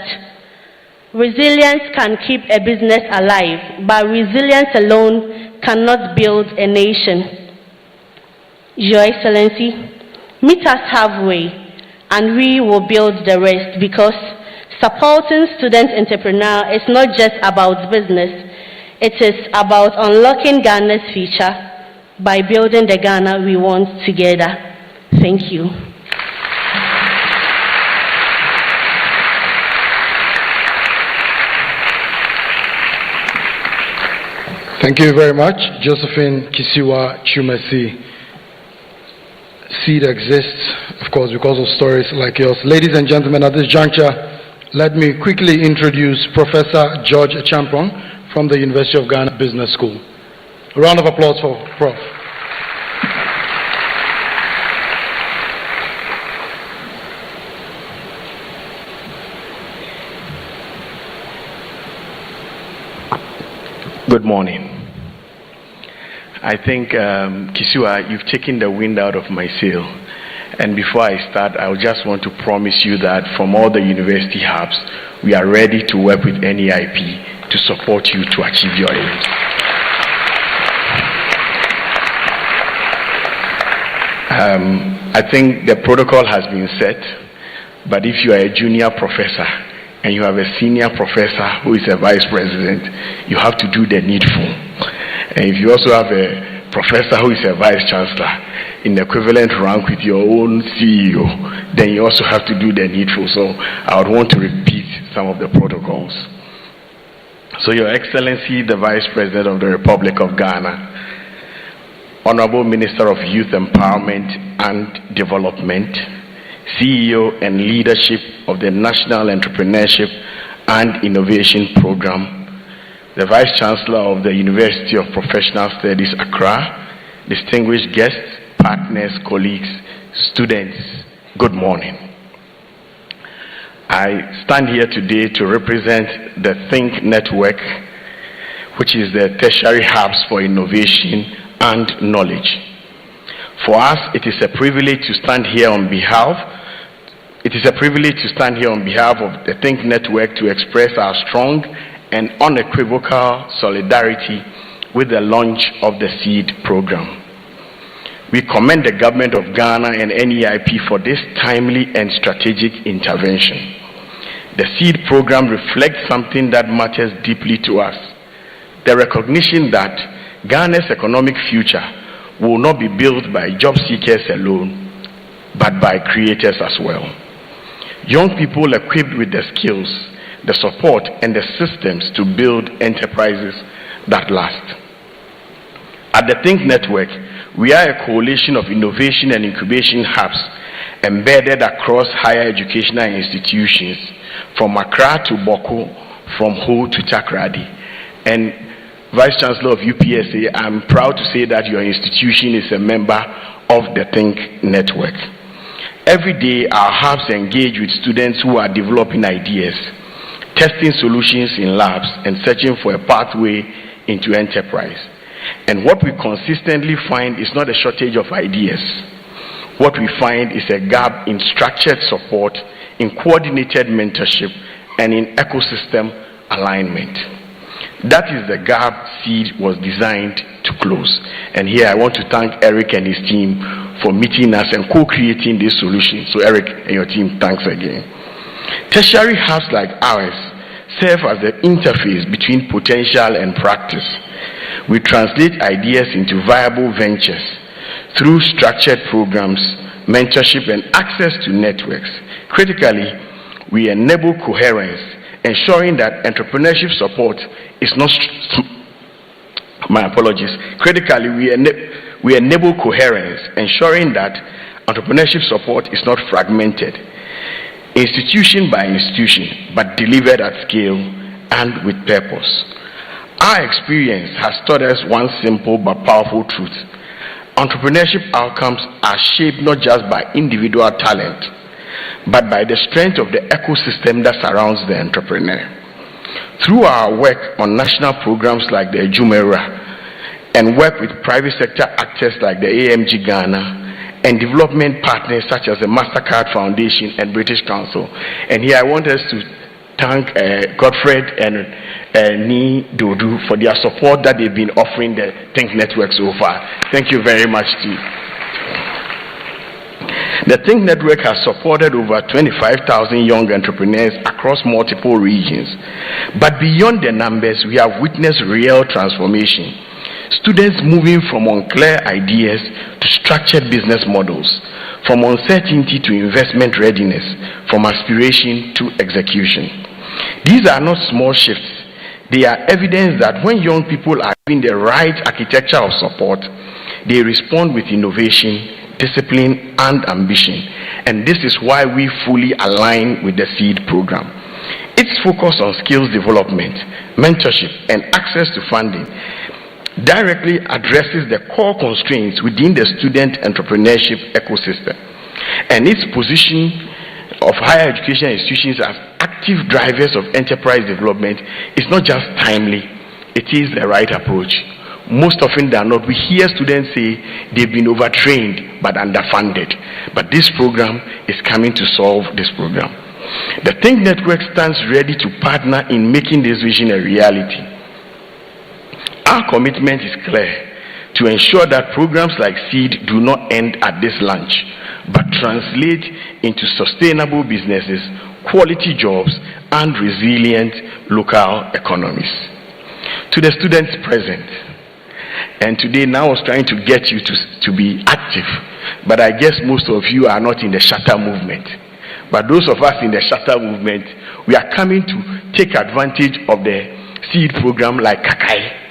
resilience can keep a business alive, but resilience alone cannot build a nation. Your Excellency, meet us halfway, and we will build the rest, because supporting student entrepreneur is not just about business, it is about unlocking Ghana's future by building the Ghana we want together. Thank you. Thank you very much, Josephine Kisiwa Chumesi. Seed exists, of course, because of stories like yours. Ladies and gentlemen, at this juncture, let me quickly introduce Professor George Champong from the University of Ghana Business School. A round of applause for Prof. Good morning. I think, Kisiwa, you've taken the wind out of my sail. And before I start, I just want to promise you that from all the university hubs, we are ready to work with NEIP to support you to achieve your aims. I think the protocol has been set, but if you are a junior professor and you have a senior professor who is a vice president, you have to do the needful. And if you also have a professor who is a vice chancellor in equivalent rank with your own CEO, then you also have to do the needful. So I would want to repeat some of the protocols. So Your Excellency, the Vice President of the Republic of Ghana, Honorable Minister of Youth Empowerment and Development, CEO and leadership of the National Entrepreneurship and Innovation Program, the Vice Chancellor of the University of Professional Studies, Accra, distinguished guests, partners, colleagues, students, good morning. I stand here today to represent the Think Network, which is the tertiary hubs for innovation and knowledge. For us, it is a privilege to stand here on behalf of the Think Network to express our strong and unequivocal solidarity with the launch of the SEED program. We commend the government of Ghana and NEIP for this timely and strategic intervention. The SEED program reflects something that matters deeply to us: the recognition that Ghana's economic future will not be built by job seekers alone, but by creators as well. Young people equipped with the skills, the support, and the systems to build enterprises that last. At the Think Network, we are a coalition of innovation and incubation hubs embedded across higher educational institutions, from Accra to Boko, from Ho to Takrady. And Vice Chancellor of UPSA, I'm proud to say that your institution is a member of the Think Network. Every day, our hubs engage with students who are developing ideas, testing solutions in labs, and searching for a pathway into enterprise. And what we consistently find is not a shortage of ideas. What we find is a gap in structured support, in coordinated mentorship, and in ecosystem alignment. That is the gap SEED was designed to close. And here I want to thank Eric and his team for meeting us and co-creating this solution. So Eric and your team, thanks again. Tertiary hubs like ours serve as the interface between potential and practice. We translate ideas into viable ventures through structured programs, mentorship, and access to networks. Critically, we enable coherence, ensuring that entrepreneurship support is not Critically, we enable coherence, ensuring that entrepreneurship support is not fragmented, institution by institution, but delivered at scale and with purpose. Our experience has taught us one simple but powerful truth. Entrepreneurship outcomes are shaped not just by individual talent, but by the strength of the ecosystem that surrounds the entrepreneur. Through our work on national programs like the Ejumera and work with private sector actors like the AMG Ghana and development partners such as the MasterCard Foundation and British Council. And here I want us to thank Godfred and Ni Dodu for their support that they've been offering the Think Network so far. Thank you very much to you. The Think Network has supported over 25,000 young entrepreneurs across multiple regions. But beyond the numbers, we have witnessed real transformation. Students moving from unclear ideas to structured business models, from uncertainty to investment readiness, from aspiration to execution. These are not small shifts. They are evidence that when young people are given the right architecture of support, they respond with innovation, discipline, and ambition. And this is why we fully align with the SEED program. Its focus on skills development, mentorship, and access to funding directly addresses the core constraints within the student entrepreneurship ecosystem. And its position of higher education institutions as active drivers of enterprise development is not just timely, it is the right approach. Most often than not, we hear students say they've been overtrained but underfunded. But this program is coming to solve this program. The Think Network stands ready to partner in making this vision a reality. Our commitment is clear: to ensure that programs like SEED do not end at this launch, but translate into sustainable businesses, quality jobs, and resilient local economies. To the students present, and today now I was trying to get you to be active, but I guess most of you are not in the shutter movement. But those of us in the shutter movement, we are coming to take advantage of the SEED program like Kakai.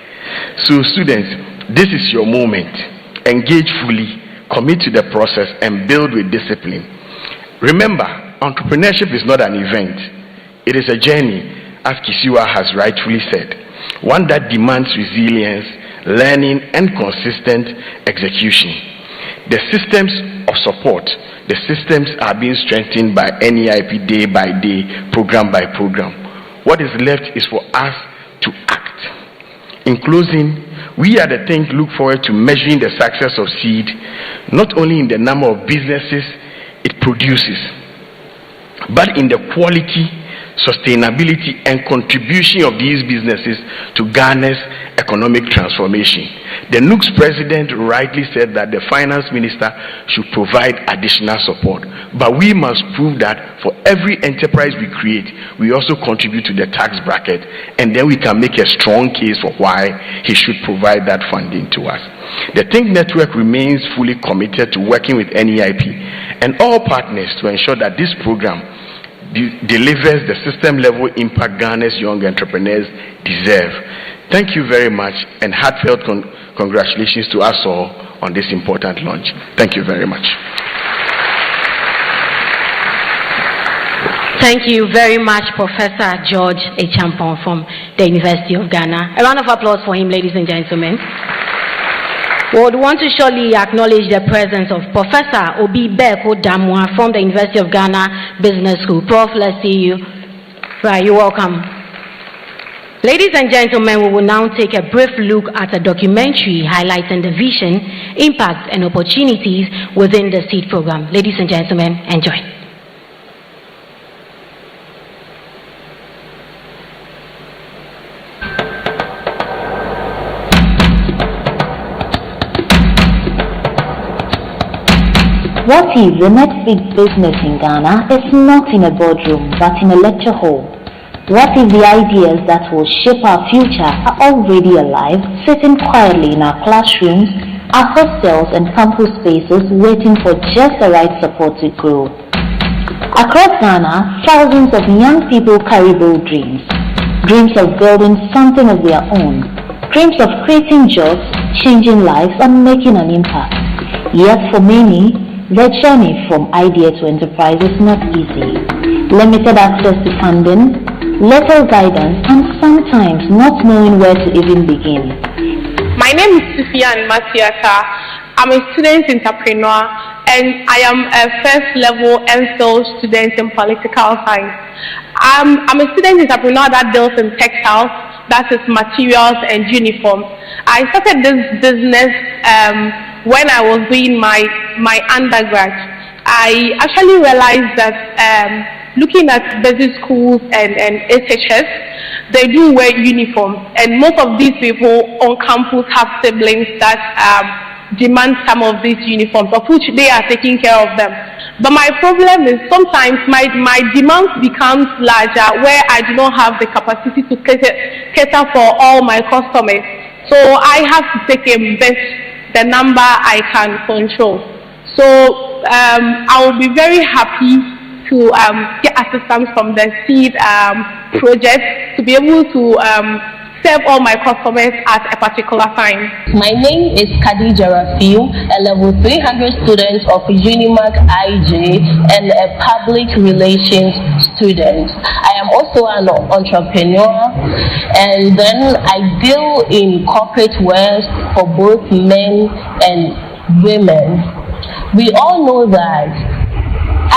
So students, this is your moment. Engage fully, commit to the process, and build with discipline. Remember, entrepreneurship is not an event. It is a journey, as Kisiwa has rightfully said, one that demands resilience, learning, and consistent execution. The systems of support, the systems are being strengthened by NEIP day by day, program by program. What is left is for us to act. In closing, we at the Think look forward to measuring the success of SEED, not only in the number of businesses it produces, but in the quality, sustainability, and contribution of these businesses to Ghana's economic transformation. The NUC's president rightly said that the finance minister should provide additional support, but we must prove that for every enterprise we create, we also contribute to the tax bracket, and then we can make a strong case for why he should provide that funding to us. The Think Network remains fully committed to working with NEIP and all partners to ensure that this program delivers the system-level impact Ghana's young entrepreneurs deserve. Thank you very much, and heartfelt congratulations to us all on this important launch. Thank you very much. Thank you very much, Professor George Echampong from the University of Ghana. A round of applause for him, ladies and gentlemen. We would want to surely acknowledge the presence of Professor Obi Beko Damwa from the University of Ghana Business School. Prof, let's see you. Right, you're welcome. Ladies and gentlemen, we will now take a brief look at a documentary highlighting the vision, impact, and opportunities within the SEED program. Ladies and gentlemen, enjoy. What if the next big business in Ghana is not in a boardroom but in a lecture hall? What if the ideas that will shape our future are already alive, sitting quietly in our classrooms, our hostels and campus spaces waiting for just the right support to grow? Across Ghana, thousands of young people carry bold dreams. Dreams of building something of their own. Dreams of creating jobs, changing lives and making an impact. Yet for many, the journey from idea to enterprise is not easy. Limited access to funding, little guidance, and sometimes not knowing where to even begin. My name is Sufian Masiata. I'm a student entrepreneur and I am a first level MPhil student in political science. I'm a student entrepreneur that deals in textiles, that is materials and uniforms. I started this business when I was doing my undergrad. I actually realized that looking at basic schools and SHS, they do wear uniforms, and most of these people on campus have siblings that demand some of these uniforms, of which they are taking care of them. But my problem is sometimes my demand becomes larger where I do not have the capacity to cater for all my customers. So I have to take a bet the number I can control. So I will be very happy to get assistance from the SEED project to be able to serve all my customers at a particular time. My name is Khadija Rafiu, a level 300 student of Unimark IJ and a public relations student. I am also an entrepreneur, and then I deal in corporate work for both men and women. We all know that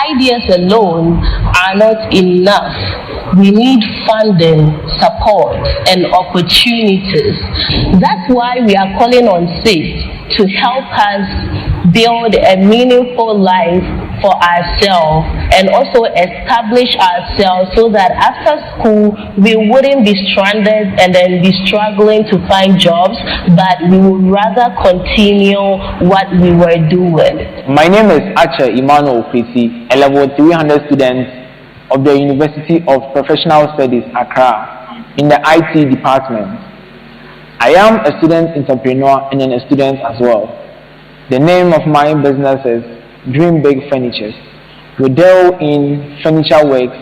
ideas alone are not enough. We need funding, support, and opportunities. That's why we are calling on SEED to help us build a meaningful life for ourselves and also establish ourselves so that after school we wouldn't be stranded and then be struggling to find jobs, but we would rather continue what we were doing. My name is Acha Emmanuel Kwesi, a level 300 student of the University of Professional Studies, Accra, in the IT department. I am a student entrepreneur and a student as well. The name of my business is Dream Big Furnitures. We deal in furniture works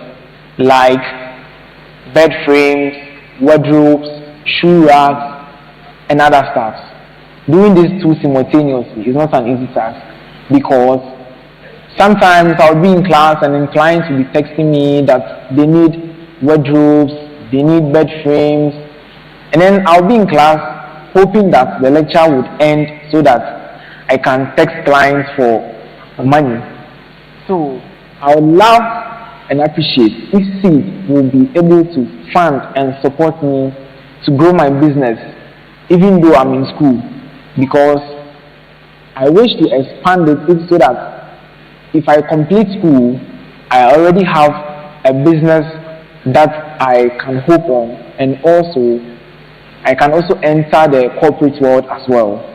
like bed frames, wardrobes, shoe racks, and other stuff. Doing these two simultaneously is not an easy task because sometimes I'll be in class and clients will be texting me that they need wardrobes, they need bed frames, and then I'll be in class hoping that the lecture would end so that I can text clients for money. So I would love and appreciate if SEED will be able to fund and support me to grow my business even though I'm in school, because I wish to expand it so that if I complete school, I already have a business that I can hope on, and also I can also enter the corporate world as well.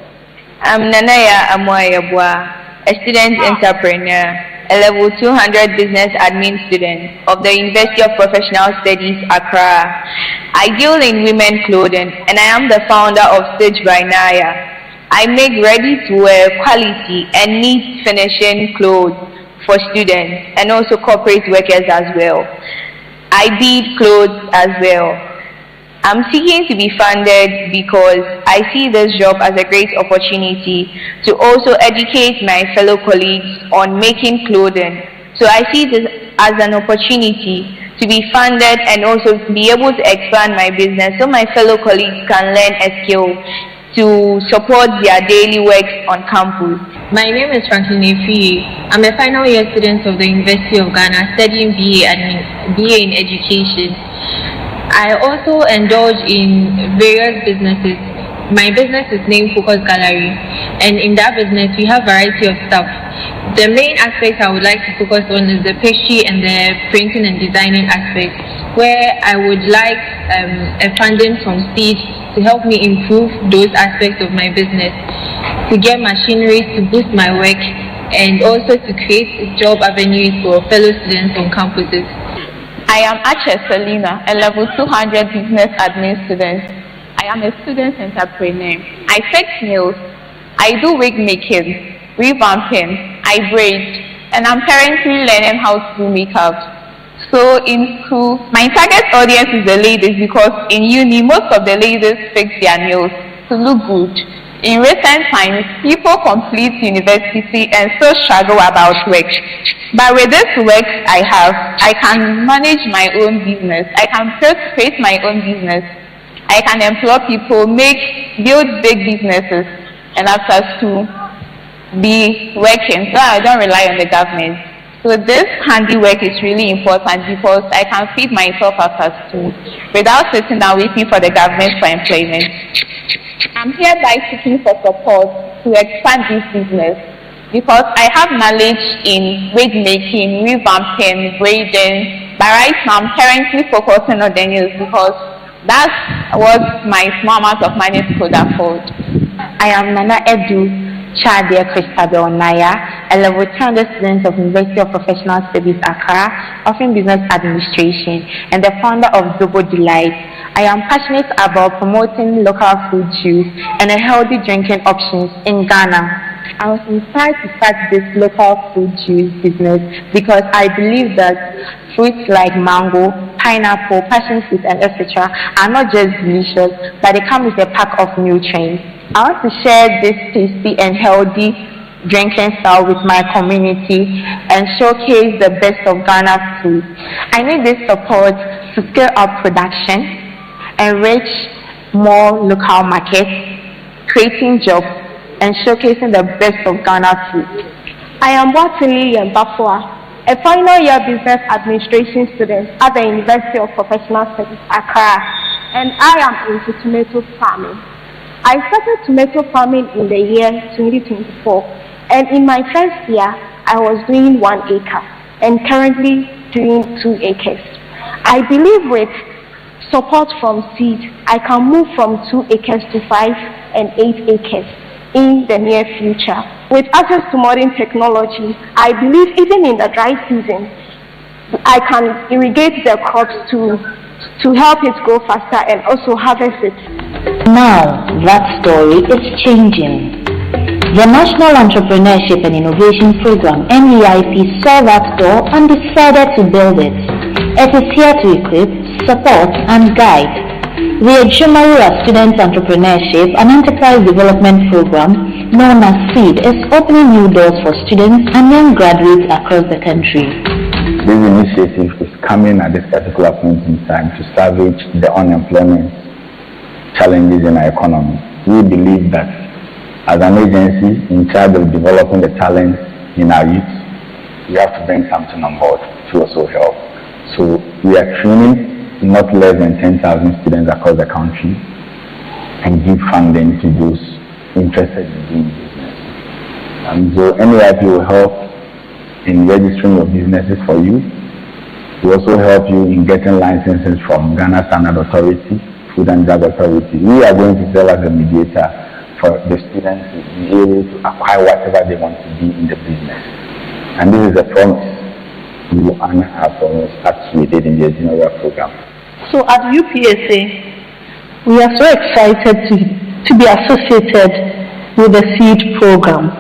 I'm Nanaya Amoyabwa, a student entrepreneur, a level 200 business admin student of the University of Professional Studies, Accra. I deal in women clothing and I am the founder of Stitch by Naya. I make ready-to-wear quality and neat finishing clothes for students and also corporate workers as well. I bead clothes as well. I'm seeking to be funded because I see this job as a great opportunity to also educate my fellow colleagues on making clothing. So I see this as an opportunity to be funded and also be able to expand my business so my fellow colleagues can learn a skill to support their daily works on campus. My name is Franklin Efi. I'm a final year student of the University of Ghana studying BA in Education. I also indulge in various businesses. My business is named Focus Gallery, and in that business we have a variety of stuff. The main aspect I would like to focus on is the pastry and the printing and designing aspect, where I would like a funding from seed to help me improve those aspects of my business, to get machinery to boost my work, and also to create job avenues for fellow students on campuses. I am Ache Selina, a level 200 business admin student. I am a student entrepreneur. I fix nails, I do wig making, revamping, I braid, and I'm currently learning how to do makeup. So in school, my target audience is the ladies, because in uni, most of the ladies fix their nails to look good. In recent times, people complete university and still struggle about work. But with this work I can manage my own business. I can create my own business. I can employ people, build big businesses, and after school, be working, so I don't rely on the government. So this handiwork is really important, because I can feed myself after school without sitting down waiting for the government for employment. I'm hereby seeking for support to expand this business, because I have knowledge in wig making, revamping, braiding, but right now I'm currently focusing on the nails, because that's what my small amount of money could afford. I am Nana Edu Chadia Christabel Naya, a level 200 student of University of Professional Studies Accra, offering business administration, and the founder of Zobo Delight. I am passionate about promoting local food juice and healthy drinking options in Ghana. I was inspired to start this local food juice business because I believe that fruits like mango, pineapple, passion fruit, and etc. are not just delicious, but they come with a pack of nutrients. I want to share this tasty and healthy drinking style with my community and showcase the best of Ghana food. I need this support to scale up production, enrich more local markets, creating jobs, and showcasing the best of Ghana food. I am Watili Yembafua, a final year business administration student at the University of Professional Studies Accra, and I am into tomato farming. I started tomato farming in the year 2024, and in my first year, I was doing 1 acre, and currently doing 2 acres. I believe with support from seed, I can move from 2 acres to 5 and 8 acres in the near future. With access to modern technology, I believe even in the dry season, I can irrigate the crops to help it grow faster and also harvest it. Now, that story is changing. The National Entrepreneurship and Innovation Program, NEIP, saw that door and decided to build it. It is here to equip, support, and guide. The Ejumariwa Student Entrepreneurship and Enterprise Development Program, known as SEED, is opening new doors for students and young graduates across the country. This initiative is coming at this particular point in time to salvage the unemployment challenges in our economy. We believe that as an agency in charge of developing the talent in our youth, we have to bring something on board to also help. So we are training not less than 10,000 students across the country and give funding to those interested in doing business. And so NEIP will help in registering your businesses for you. We also help you in getting licenses from Ghana Standard Authority, Food and Drug Authority. We are going to serve as a mediator for the students to be able to acquire whatever they want to be in the business. And this is a promise. We will honor our promise as we did in the Ejumariwa program. So at UPSA, we are so excited to be associated with the SEED program.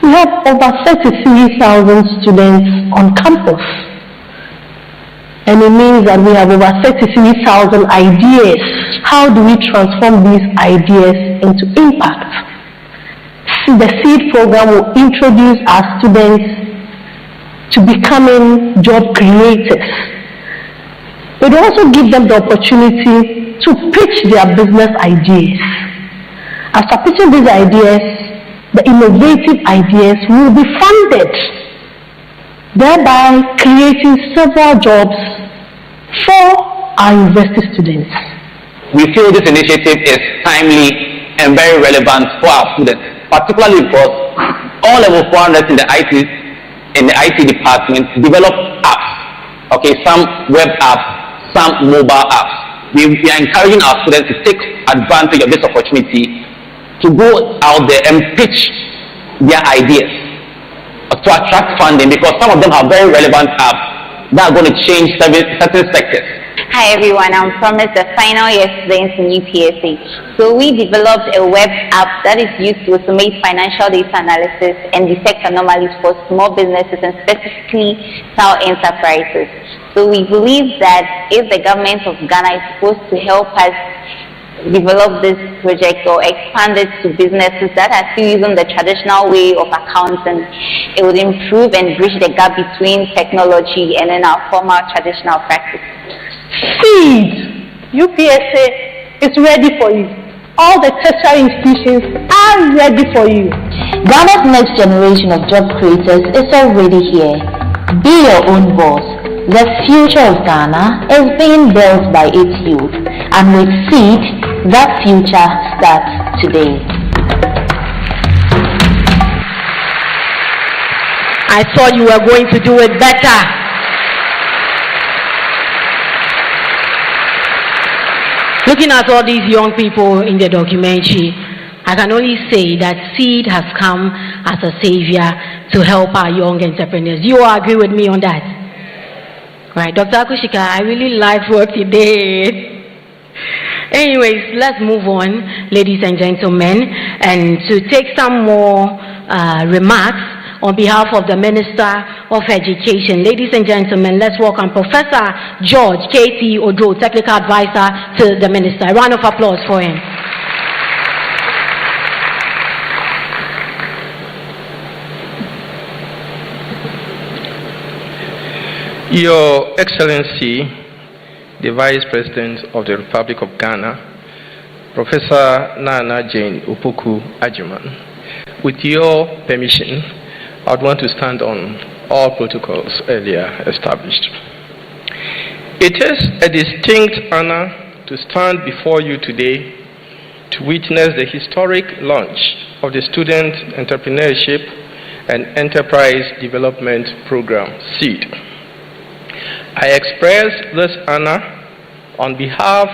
We have over 33,000 students on campus. And it means that we have over 33,000 ideas. How do we transform these ideas into impact? The SEED program will introduce our students to becoming job creators. It will also give them the opportunity to pitch their business ideas. After pitching these ideas, the innovative ideas will be funded, thereby creating several jobs for our university students. We feel this initiative is timely and very relevant for our students, particularly because all level 400 in the IT department develop apps. Okay, some web apps, some mobile apps. We are encouraging our students to take advantage of this opportunity to go out there and pitch their ideas to attract funding, because some of them have very relevant apps that are going to change certain sectors. Hi everyone, I'm Promise, the final year student in UPSA. So we developed a web app that is used to automate financial data analysis and detect anomalies for small businesses and specifically small enterprises. So we believe that if the government of Ghana is supposed to help us develop this project or expand it to businesses that are still using the traditional way of accounting, it would improve and bridge the gap between technology and then our formal traditional practice. Seed! UPSA is ready for you. All the tertiary institutions are ready for you. Ghana's next generation of job creators is already here. Be your own boss. The future of Ghana is being built by its youth, and with Seed, that future starts today. I thought you were going to do it better. Looking at all these young people in the documentary, I can only say that Seed has come as a savior to help our young entrepreneurs. You all agree with me on that? Right, Dr. Akushika, I really like what you did. Anyways, let's move on, ladies and gentlemen, and to take some more remarks on behalf of the Minister of Education. Ladies and gentlemen, let's welcome Professor George K.T. Odro, Technical Advisor to the Minister. A round of applause for him. Your Excellency, the Vice President of the Republic of Ghana, Professor Nana Jane Opoku Agyemang, with your permission, I would want to stand on all protocols earlier established. It is a distinct honor to stand before you today to witness the historic launch of the Student Entrepreneurship and Enterprise Development Program, SEED. I express this honor on behalf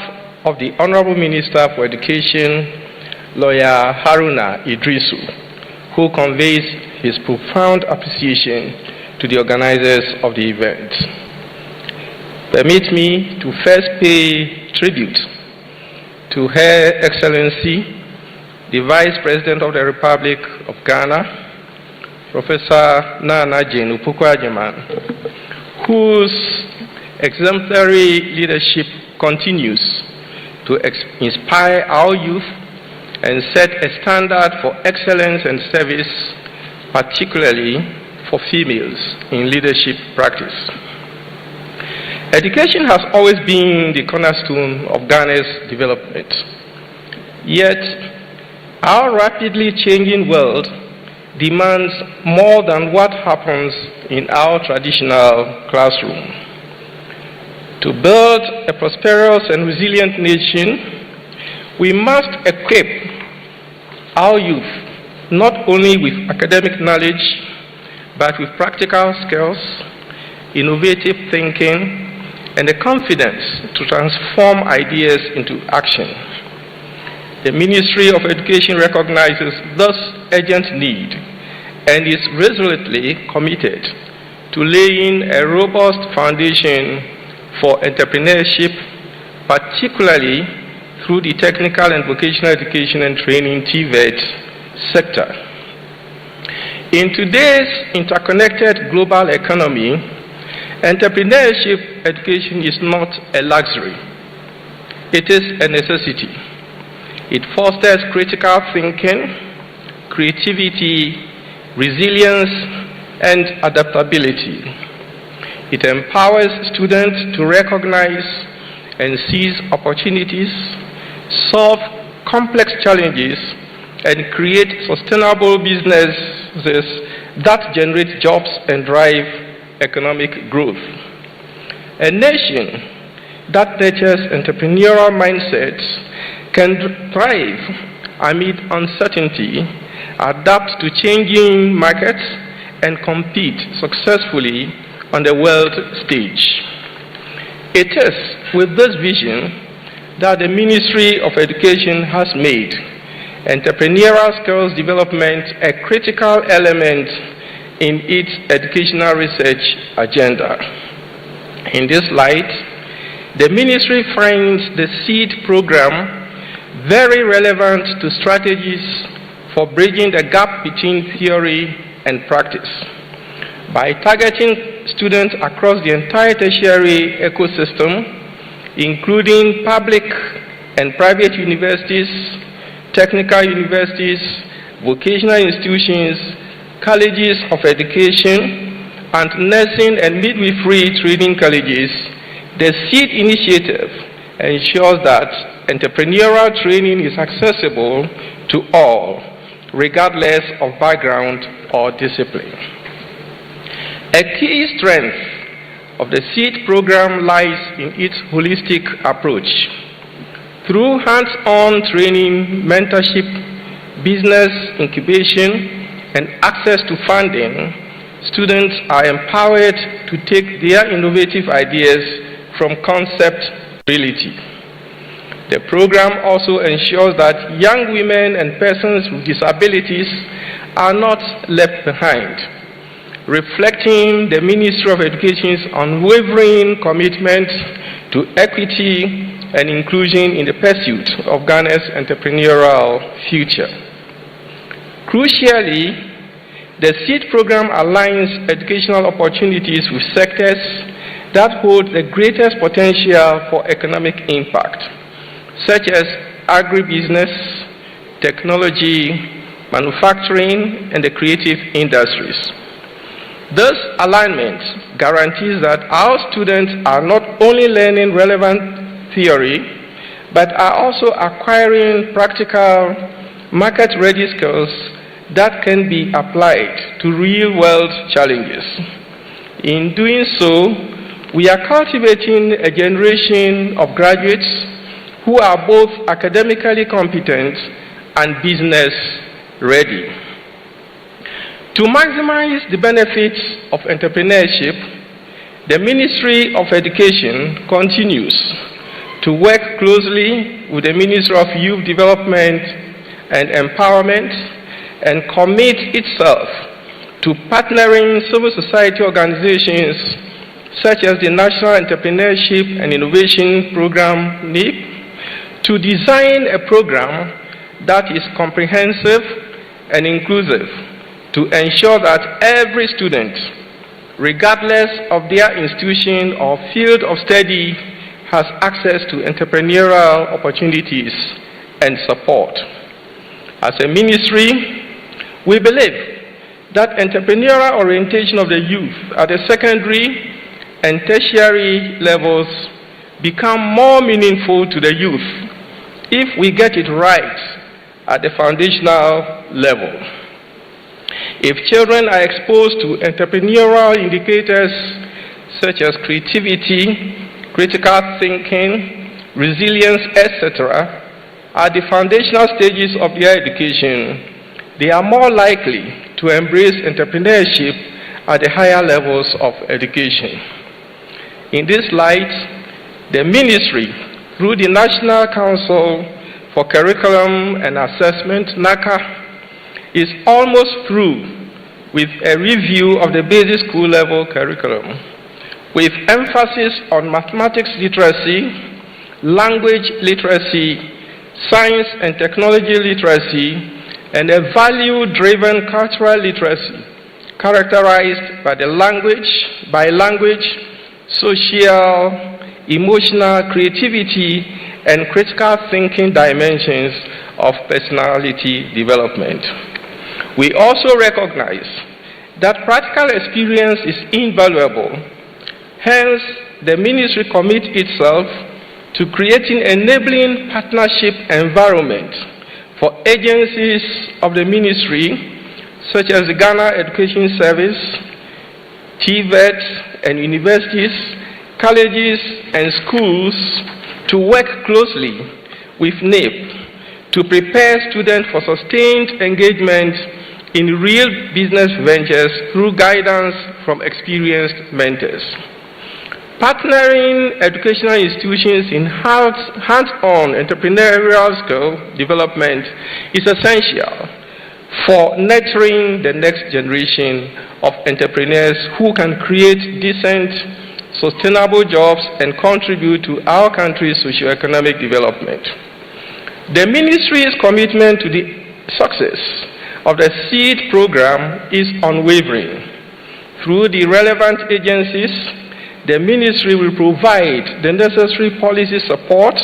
of the Honorable Minister for Education, Lawyer Haruna Idrisu, who conveys his profound appreciation to the organizers of the event. Permit me to first pay tribute to Her Excellency, the Vice President of the Republic of Ghana, Professor Nana Jane Opoku Agyemang, whose exemplary leadership continues to inspire our youth and set a standard for excellence and service, particularly for females in leadership practice. Education has always been the cornerstone of Ghana's development. Yet, our rapidly changing world demands more than what happens in our traditional classroom. To build a prosperous and resilient nation, we must equip our youth not only with academic knowledge, but with practical skills, innovative thinking, and the confidence to transform ideas into action. The Ministry of Education recognizes this urgent need and is resolutely committed to laying a robust foundation for entrepreneurship, particularly through the technical and vocational education and training (TVET) sector. In today's interconnected global economy, entrepreneurship education is not a luxury. It is a necessity. It fosters critical thinking, creativity, resilience, and adaptability. It empowers students to recognize and seize opportunities, solve complex challenges, and create sustainable businesses that generate jobs and drive economic growth. A nation that nurtures entrepreneurial mindsets can thrive amid uncertainty, adapt to changing markets, and compete successfully on the world stage. It is with this vision that the Ministry of Education has made entrepreneurial skills development a critical element in its educational research agenda. In this light, the Ministry finds the SEED program very relevant to strategies for bridging the gap between theory and practice. By targeting students across the entire tertiary ecosystem, including public and private universities, technical universities, vocational institutions, colleges of education, and nursing and midwifery training colleges, the SEED initiative ensures that entrepreneurial training is accessible to all, regardless of background or discipline. A key strength of the SEED program lies in its holistic approach. Through hands-on training, mentorship, business incubation, and access to funding, students are empowered to take their innovative ideas from concept to reality. The program also ensures that young women and persons with disabilities are not left behind, reflecting the Ministry of Education's unwavering commitment to equity and inclusion in the pursuit of Ghana's entrepreneurial future. Crucially, the SEED program aligns educational opportunities with sectors that hold the greatest potential for economic impact, such as agribusiness, technology, manufacturing, and the creative industries. This alignment guarantees that our students are not only learning relevant theory, but are also acquiring practical, market-ready skills that can be applied to real-world challenges. In doing so, we are cultivating a generation of graduates who are both academically competent and business-ready. To maximize the benefits of entrepreneurship, the Ministry of Education continues to work closely with the Ministry of Youth Development and Empowerment and commit itself to partnering civil society organizations such as the National Entrepreneurship and Innovation Program, NEIP, to design a program that is comprehensive and inclusive to ensure that every student, regardless of their institution or field of study, has access to entrepreneurial opportunities and support. As a ministry, we believe that entrepreneurial orientation of the youth at the secondary and tertiary levels become more meaningful to the youth if we get it right at the foundational level. If children are exposed to entrepreneurial indicators such as creativity, critical thinking, resilience, etc., at the foundational stages of their education, they are more likely to embrace entrepreneurship at the higher levels of education. In this light, the ministry, through the National Council for Curriculum and Assessment, NACA, is almost through with a review of the basic school level curriculum, with emphasis on mathematics literacy, language literacy, science and technology literacy, and a value-driven cultural literacy characterized by the language, social, emotional, creativity, and critical thinking dimensions of personality development. We also recognize that practical experience is invaluable. Hence, the ministry commits itself to creating an enabling partnership environment for agencies of the ministry, such as the Ghana Education Service, TVET, and universities, colleges, and schools to work closely with NAPE to prepare students for sustained engagement in real business ventures through guidance from experienced mentors. Partnering educational institutions in hands-on entrepreneurial skill development is essential for nurturing the next generation of entrepreneurs who can create decent, sustainable jobs and contribute to our country's socio-economic development. The Ministry's commitment to the success of the SEED program is unwavering. Through the relevant agencies, the Ministry will provide the necessary policy support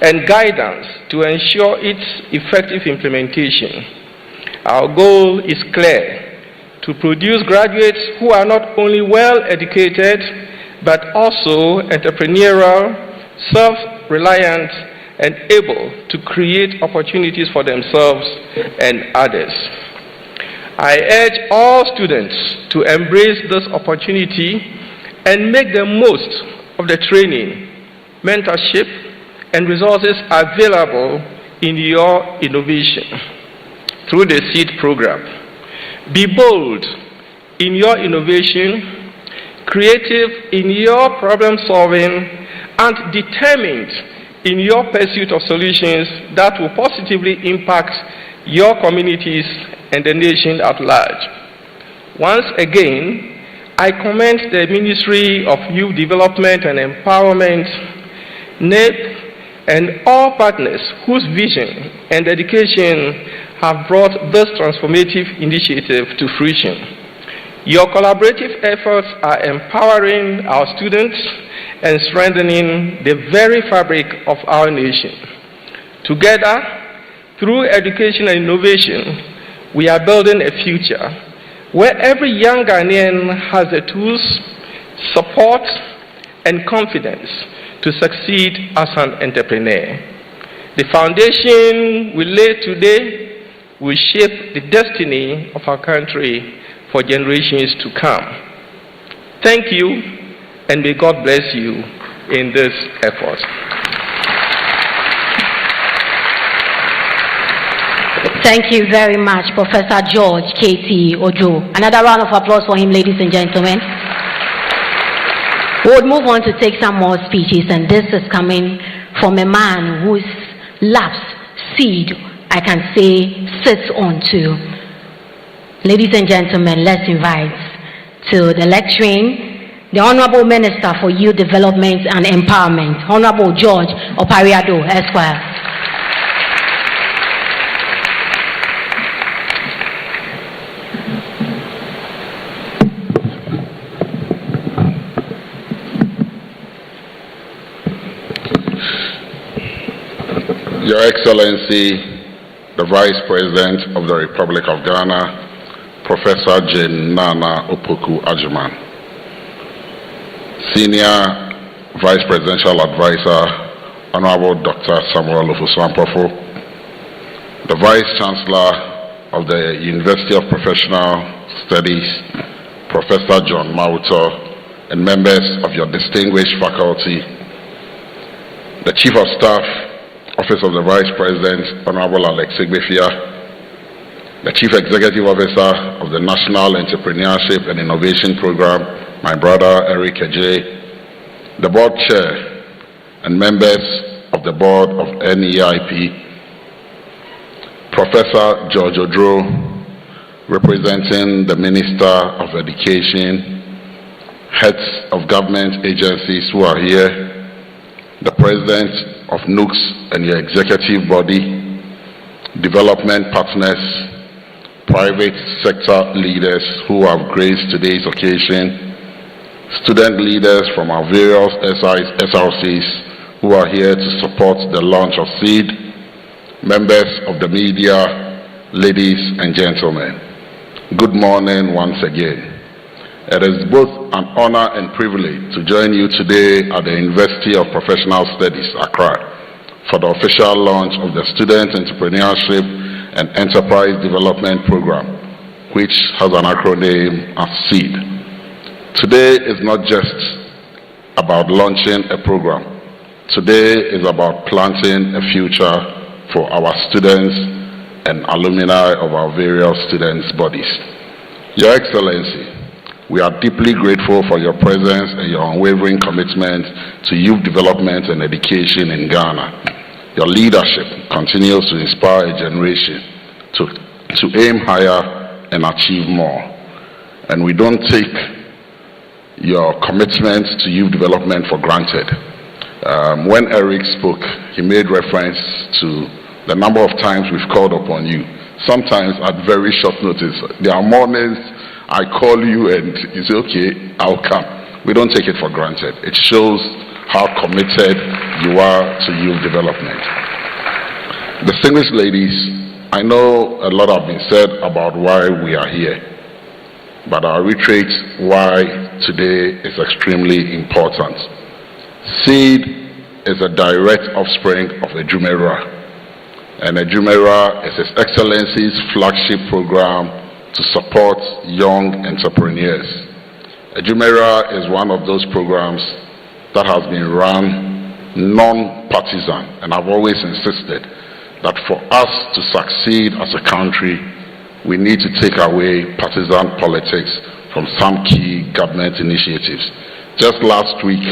and guidance to ensure its effective implementation. Our goal is clear: to produce graduates who are not only well-educated, but also entrepreneurial, self-reliant, and able to create opportunities for themselves and others. I urge all students to embrace this opportunity and make the most of the training, mentorship, and resources available in your innovation through the SEED program. Be bold in your innovation, creative in your problem solving, and determined in your pursuit of solutions that will positively impact your communities and the nation at large. Once again, I commend the Ministry of Youth Development and Empowerment, NAPE, and all partners whose vision and dedication have brought this transformative initiative to fruition. Your collaborative efforts are empowering our students and strengthening the very fabric of our nation. Together, through education and innovation, we are building a future where every young Ghanaian has the tools, support, and confidence to succeed as an entrepreneur. The foundation we lay today will shape the destiny of our country for generations to come. Thank you, and may God bless you in this effort. Thank you very much, Professor George K.T. Ojo. Another round of applause for him, ladies and gentlemen. We would move on to take some more speeches, and this is coming from a man whose laps seed, I can say, sits on to. Ladies and gentlemen, let's invite to the lecturing the Honorable Minister for Youth Development and Empowerment, Honorable George Opariado, Esquire. Your Excellency, the Vice President of the Republic of Ghana, Professor Jane Nana Opoku Agyemang, Senior Vice Presidential Advisor, Honorable Dr. Samuel Ofosu-Ampofo, the Vice Chancellor of the University of Professional Studies, Professor John Mauto, and members of your distinguished faculty, the Chief of Staff, Office of the Vice President, Honorable Alex Igbefia, the Chief Executive Officer of the National Entrepreneurship and Innovation Program, my brother Eric Ejay, the Board Chair and members of the Board of NEIP, Professor George Odro, representing the Minister of Education, heads of government agencies who are here, the President of NUCS and your executive body, development partners, private sector leaders who have graced today's occasion, student leaders from our various SRCs who are here to support the launch of SEED, members of the media, ladies and gentlemen. Good morning once again. It is both an honor and privilege to join you today at the University of Professional Studies, Accra, for the official launch of the Student Entrepreneurship and Enterprise Development Program, which has an acronym as SEED. Today is not just about launching a program. Today is about planting a future for our students and alumni of our various students' bodies. Your Excellency, we are deeply grateful for your presence and your unwavering commitment to youth development and education in Ghana. Your leadership continues to inspire a generation to aim higher and achieve more. And we don't take your commitment to youth development for granted. When Eric spoke, he made reference to the number of times we've called upon you, sometimes at very short notice. There are mornings I call you and you say, okay, I'll come. We don't take it for granted. It shows how committed you are to youth development. Distinguished ladies, I know a lot have been said about why we are here, but I'll reiterate why today is extremely important. SEED is a direct offspring of Ejumera, and Ejumera is His Excellency's flagship program to support young entrepreneurs. Ejumera is one of those programs that has been run non-partisan, and I've always insisted that for us to succeed as a country, we need to take away partisan politics from some key government initiatives. Just last week,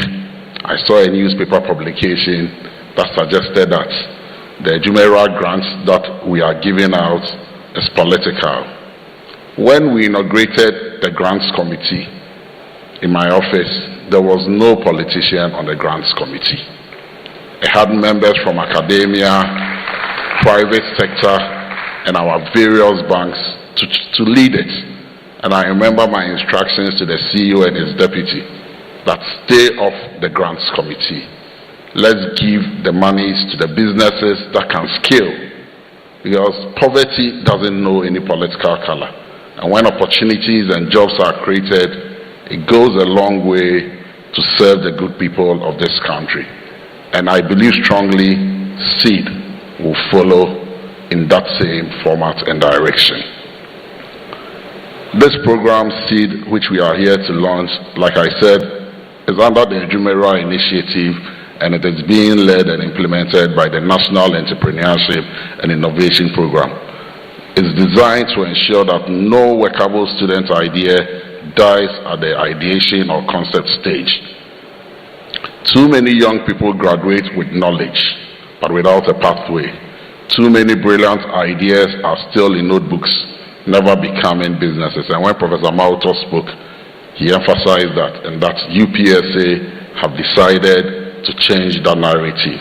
I saw a newspaper publication that suggested that the Ejumera grants that we are giving out is political. When we inaugurated the grants committee in my office, there was no politician on the grants committee. It had members from academia, private sector, and our various banks to lead it. And I remember my instructions to the CEO and his deputy that stay off the grants committee. Let's give the monies to the businesses that can scale, because poverty doesn't know any political color. And when opportunities and jobs are created, it goes a long way to serve the good people of this country. And I believe strongly SEED will follow in that same format and direction. This program, SEED, which we are here to launch, like I said, is under the Ejumera initiative, and it is being led and implemented by the National Entrepreneurship and Innovation Program. It's designed to ensure that no workable student idea dies at the ideation or concept stage. Too many young people graduate with knowledge, but without a pathway. Too many brilliant ideas are still in notebooks, never becoming businesses. And when Professor Mauto spoke, he emphasized that, and that UPSA have decided to change that narrative.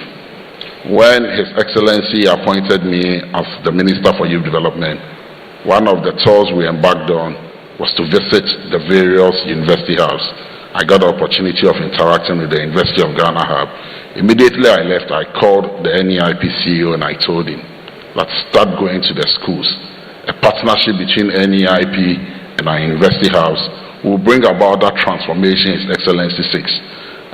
When His Excellency appointed me as the Minister for Youth Development, one of the tours we embarked on was to visit the various university hubs. I got the opportunity of interacting with the University of Ghana hub. Immediately I left, I called the NEIP CEO and I told him, let's start going to the schools. A partnership between NEIP and our university hubs will bring about that transformation His Excellency seeks.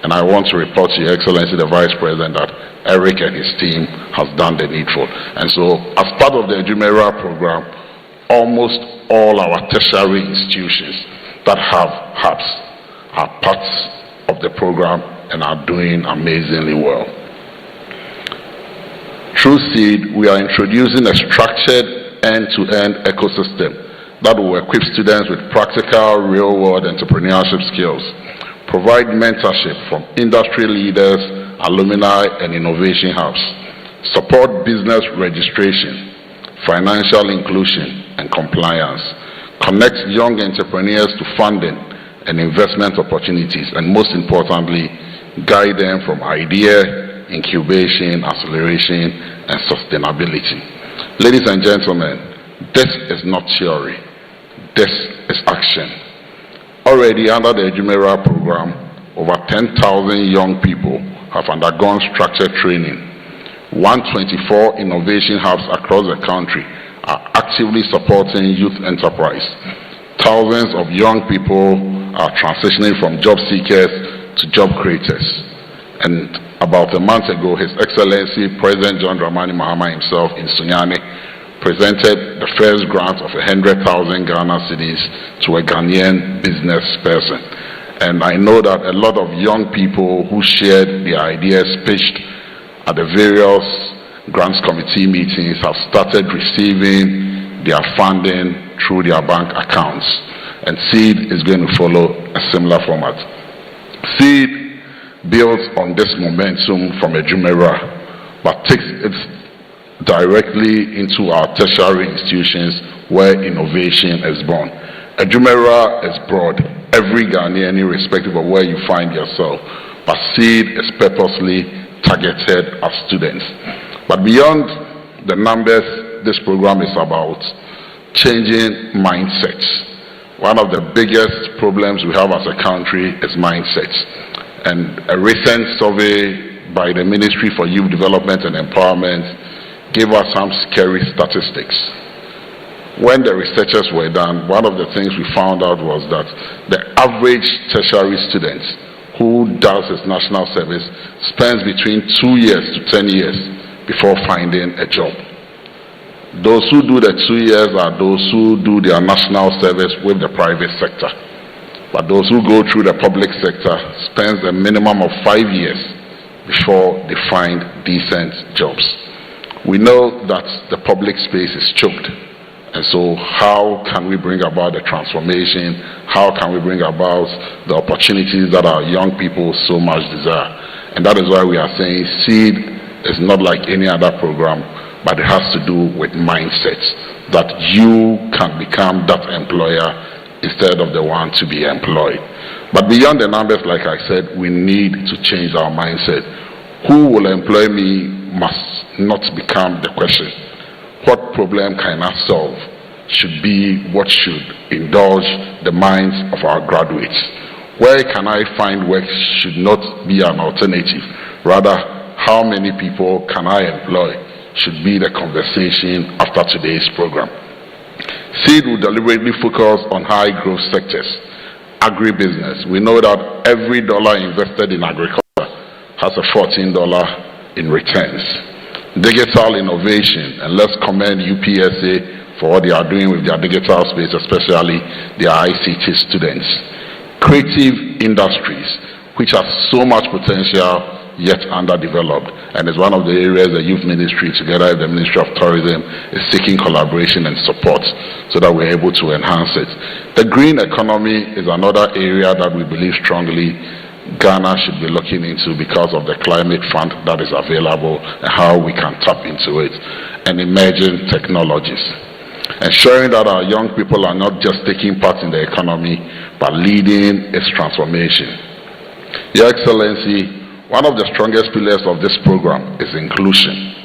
And I want to report to Your Excellency the Vice President that Eric and his team has done the needful. And so, as part of the Ejumera program, almost all our tertiary institutions that have hubs are parts of the program and are doing amazingly well. Through SEED, we are introducing a structured end-to-end ecosystem that will equip students with practical, real-world entrepreneurship skills, provide mentorship from industry leaders, alumni, and innovation hubs, support business registration, financial inclusion, and compliance, connect young entrepreneurs to funding and investment opportunities, and most importantly, guide them from idea, incubation, acceleration, and sustainability. Ladies and gentlemen, this is not theory. This is action. Already under the Ejumera program, over 10,000 young people have undergone structured training. 124 innovation hubs across the country are actively supporting youth enterprise. Thousands of young people are transitioning from job seekers to job creators. And about a month ago, His Excellency President John Dramani Mahama himself in Sunyani presented the first grant of 100,000 Ghana cedis to a Ghanaian business person. And I know that a lot of young people who shared their ideas pitched at the various grants committee meetings have started receiving their funding through their bank accounts. And SEED is going to follow a similar format. SEED builds on this momentum from Ejumera, but takes it directly into our tertiary institutions where innovation is born. Ejumera is broad, every Ghanaian, irrespective of where you find yourself, but SEED is purposely targeted at students. But beyond the numbers, this program is about changing mindsets. One of the biggest problems we have as a country is mindsets. And a recent survey by the Ministry for Youth Development and Empowerment gave us some scary statistics. When the researchers were done, one of the things we found out was that the average tertiary student who does his national service spends between 2 years to 10 years before finding a job. Those who do the 2 years are those who do their national service with the private sector. But those who go through the public sector spend a minimum of 5 years before they find decent jobs. We know that the public space is choked. And so how can we bring about the transformation? How can we bring about the opportunities that our young people so much desire? And that is why we are saying SEED is not like any other program, but it has to do with mindsets, that you can become that employer instead of the one to be employed. But beyond the numbers, like I said, we need to change our mindset. Who will employ me must not become the question. What problem can I solve should be what should indulge the minds of our graduates. Where can I find work should not be an alternative. Rather, how many people can I employ should be the conversation after today's program. SEED will deliberately focus on high growth sectors. Agribusiness. We know that every dollar invested in agriculture has a $14 in returns. Digital innovation, and let's commend UPSA for what they are doing with their digital space, especially their ICT students. Creative industries, which have so much potential yet underdeveloped, and is one of the areas the youth ministry together with the Ministry of Tourism is seeking collaboration and support so that we're able to enhance it. The green economy is another area that we believe strongly Ghana should be looking into because of the climate fund that is available and how we can tap into it, and emerging technologies. Ensuring that our young people are not just taking part in the economy, but leading its transformation. Your Excellency, one of the strongest pillars of this program is inclusion.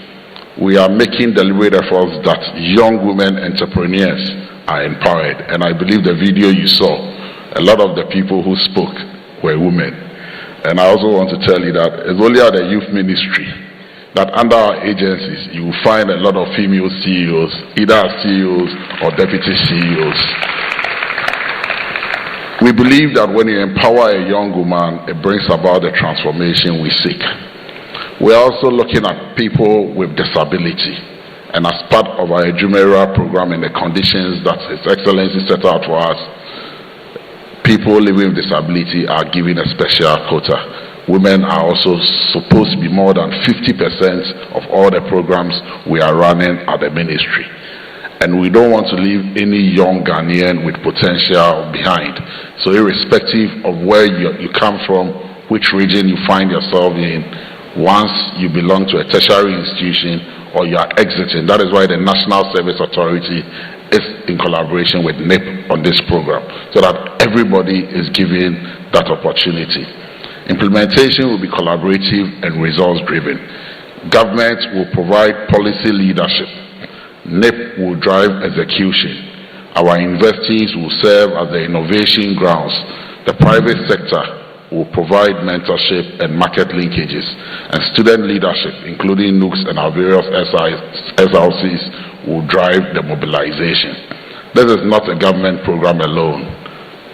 We are making deliberate efforts that young women entrepreneurs are empowered, and I believe the video you saw, a lot of the people who spoke were women. And I also want to tell you that it's only at the youth ministry that under our agencies you will find a lot of female CEOs, either as CEOs or deputy CEOs. We believe that when you empower a young woman, it brings about the transformation we seek. We're also looking at people with disability. And as part of our Ejumera program and the conditions that His Excellency set out for us, people living with disability are given a special quota. Women are also supposed to be more than 50% of all the programs we are running at the ministry. And we don't want to leave any young Ghanaian with potential behind. So irrespective of where you come from, which region you find yourself in, once you belong to a tertiary institution or you are exiting, that is why the National Service Authority is in collaboration with NIP on this program, so that everybody is given that opportunity. Implementation will be collaborative and results-driven. Government will provide policy leadership. NIP will drive execution. Our universities will serve as the innovation grounds. The private sector will provide mentorship and market linkages. And student leadership, including NUCs and our various SLCs, will drive the mobilization. This is not a government program alone.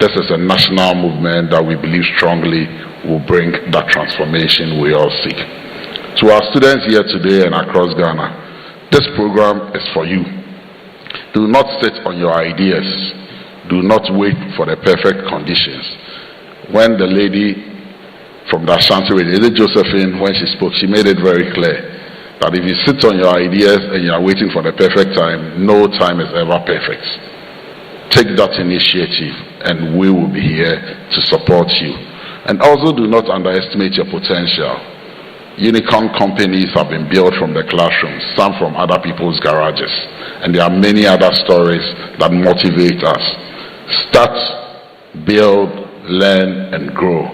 This is a national movement that we believe strongly will bring that transformation we all seek. To our students here today and across Ghana, this program is for you. Do not sit on your ideas. Do not wait for the perfect conditions. when the lady from the Ashanti region, Josephine, when she spoke, she made it very clear that if you sit on your ideas and you are waiting for the perfect time, no time is ever perfect. Take that initiative and we will be here to support you. And also do not underestimate your potential. Unicorn companies have been built from the classrooms, some from other people's garages. And there are many other stories that motivate us. Start, build, learn, and grow.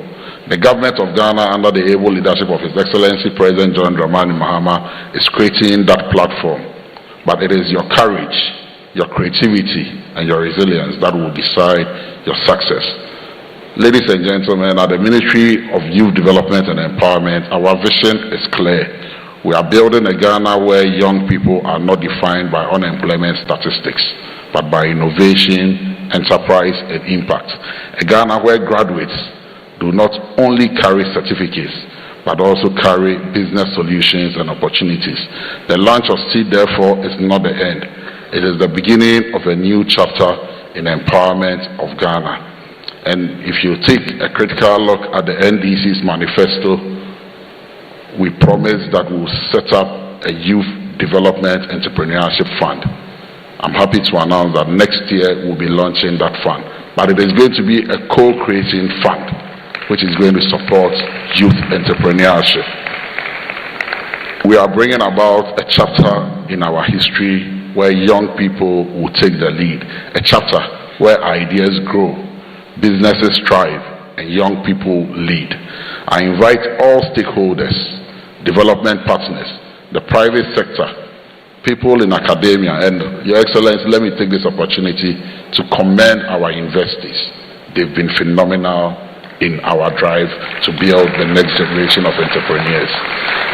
The government of Ghana, under the able leadership of His Excellency President John Dramani Mahama, is creating that platform. But it is your courage, your creativity, and your resilience that will decide your success. Ladies and gentlemen, at the Ministry of Youth Development and Empowerment, our vision is clear. We are building a Ghana where young people are not defined by unemployment statistics, but by innovation, enterprise, and impact. A Ghana where graduates do not only carry certificates, but also carry business solutions and opportunities. The launch of SEED, therefore, is not the end. It is the beginning of a new chapter in empowerment of Ghana. And if you take a critical look at the NDC's manifesto, we promise that we will set up a youth development entrepreneurship fund. I'm happy to announce that next year we'll be launching that fund. But it is going to be a co-creating fund, which is going to support youth entrepreneurship. We are bringing about a chapter in our history where young people will take the lead, a chapter where ideas grow, businesses thrive, and young people lead. I invite all stakeholders, development partners, the private sector, people in academia, and Your Excellency, let me take this opportunity to commend our investees. They've been phenomenal in our drive to build the next generation of entrepreneurs.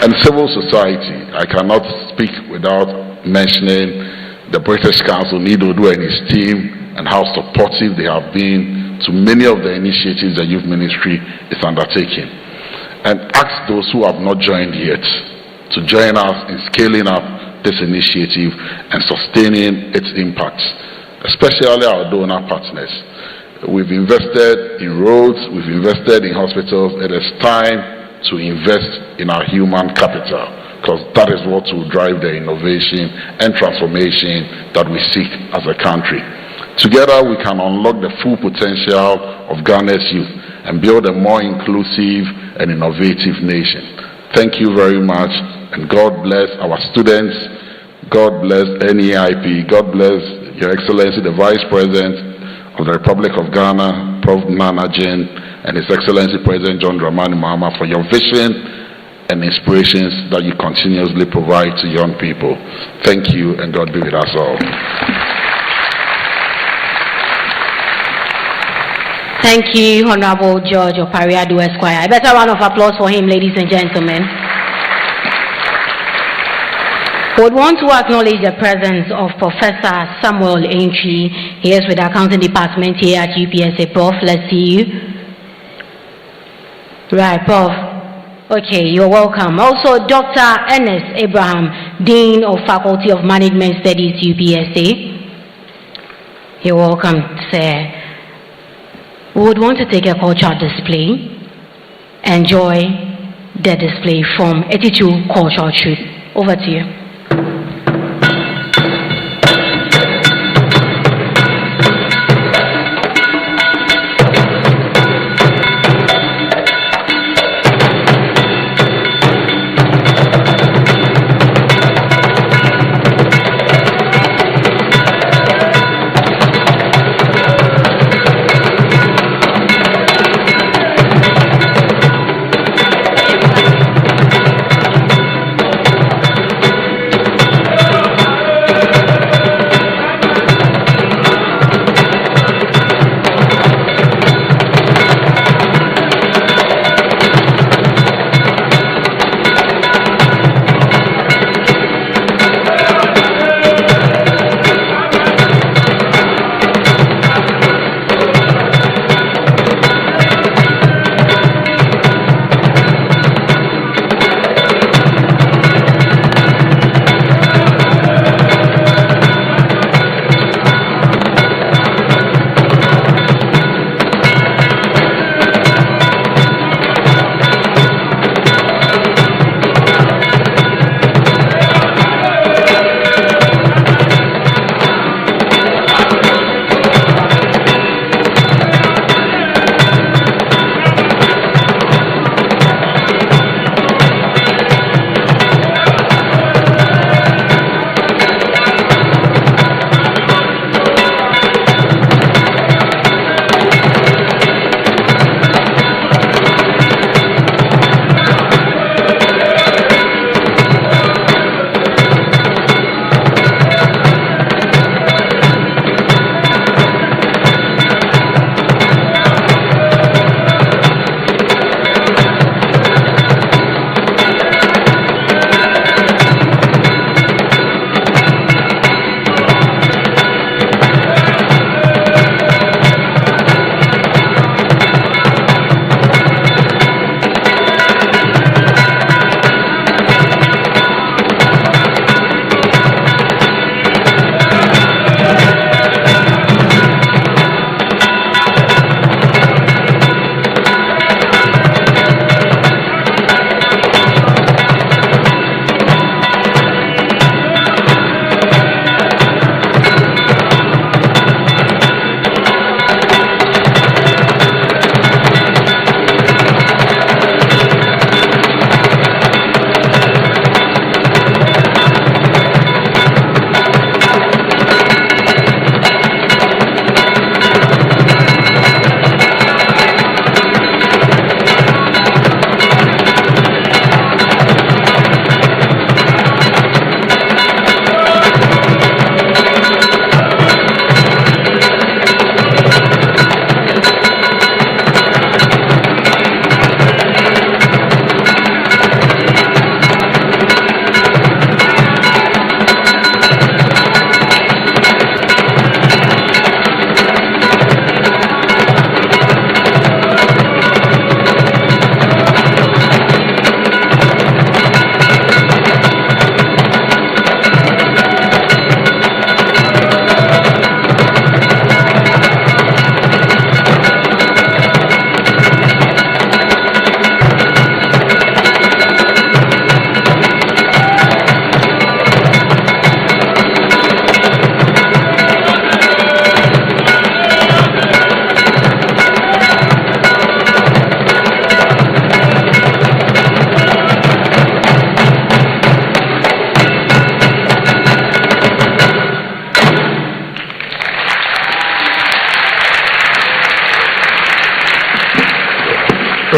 And civil society, I cannot speak without mentioning the British Council, Nidodo and his team, and how supportive they have been to many of the initiatives the Youth Ministry is undertaking. And ask those who have not joined yet to join us in scaling up this initiative and sustaining its impacts, especially our donor partners. We've invested in roads, we've invested in hospitals. It is time to invest in our human capital, because that is what will drive the innovation and transformation that we seek as a country. Together we can unlock the full potential of Ghana's youth and build a more inclusive and innovative nation. Thank you very much, and God bless our students, God bless NEIP, God bless Your Excellency the Vice President of the Republic of Ghana, Prof. Nana Jane, and His Excellency President John Dramani Mahama for your vision and inspirations that you continuously provide to young people. Thank you, and God be with us all. Thank you, Honorable George Opariado Esquire. A better round of applause for him, ladies and gentlemen. We would want to acknowledge the presence of Professor Samuel Aintree. He is with the Accounting Department here at UPSA. Prof, let's see you. Right, Prof. Okay, you're welcome. Also, Dr. Ernest Abraham, Dean of Faculty of Management Studies, UPSA. You're welcome, sir. We would want to take a cultural display. Enjoy the display from Attitude Cultural Truth. Over to you.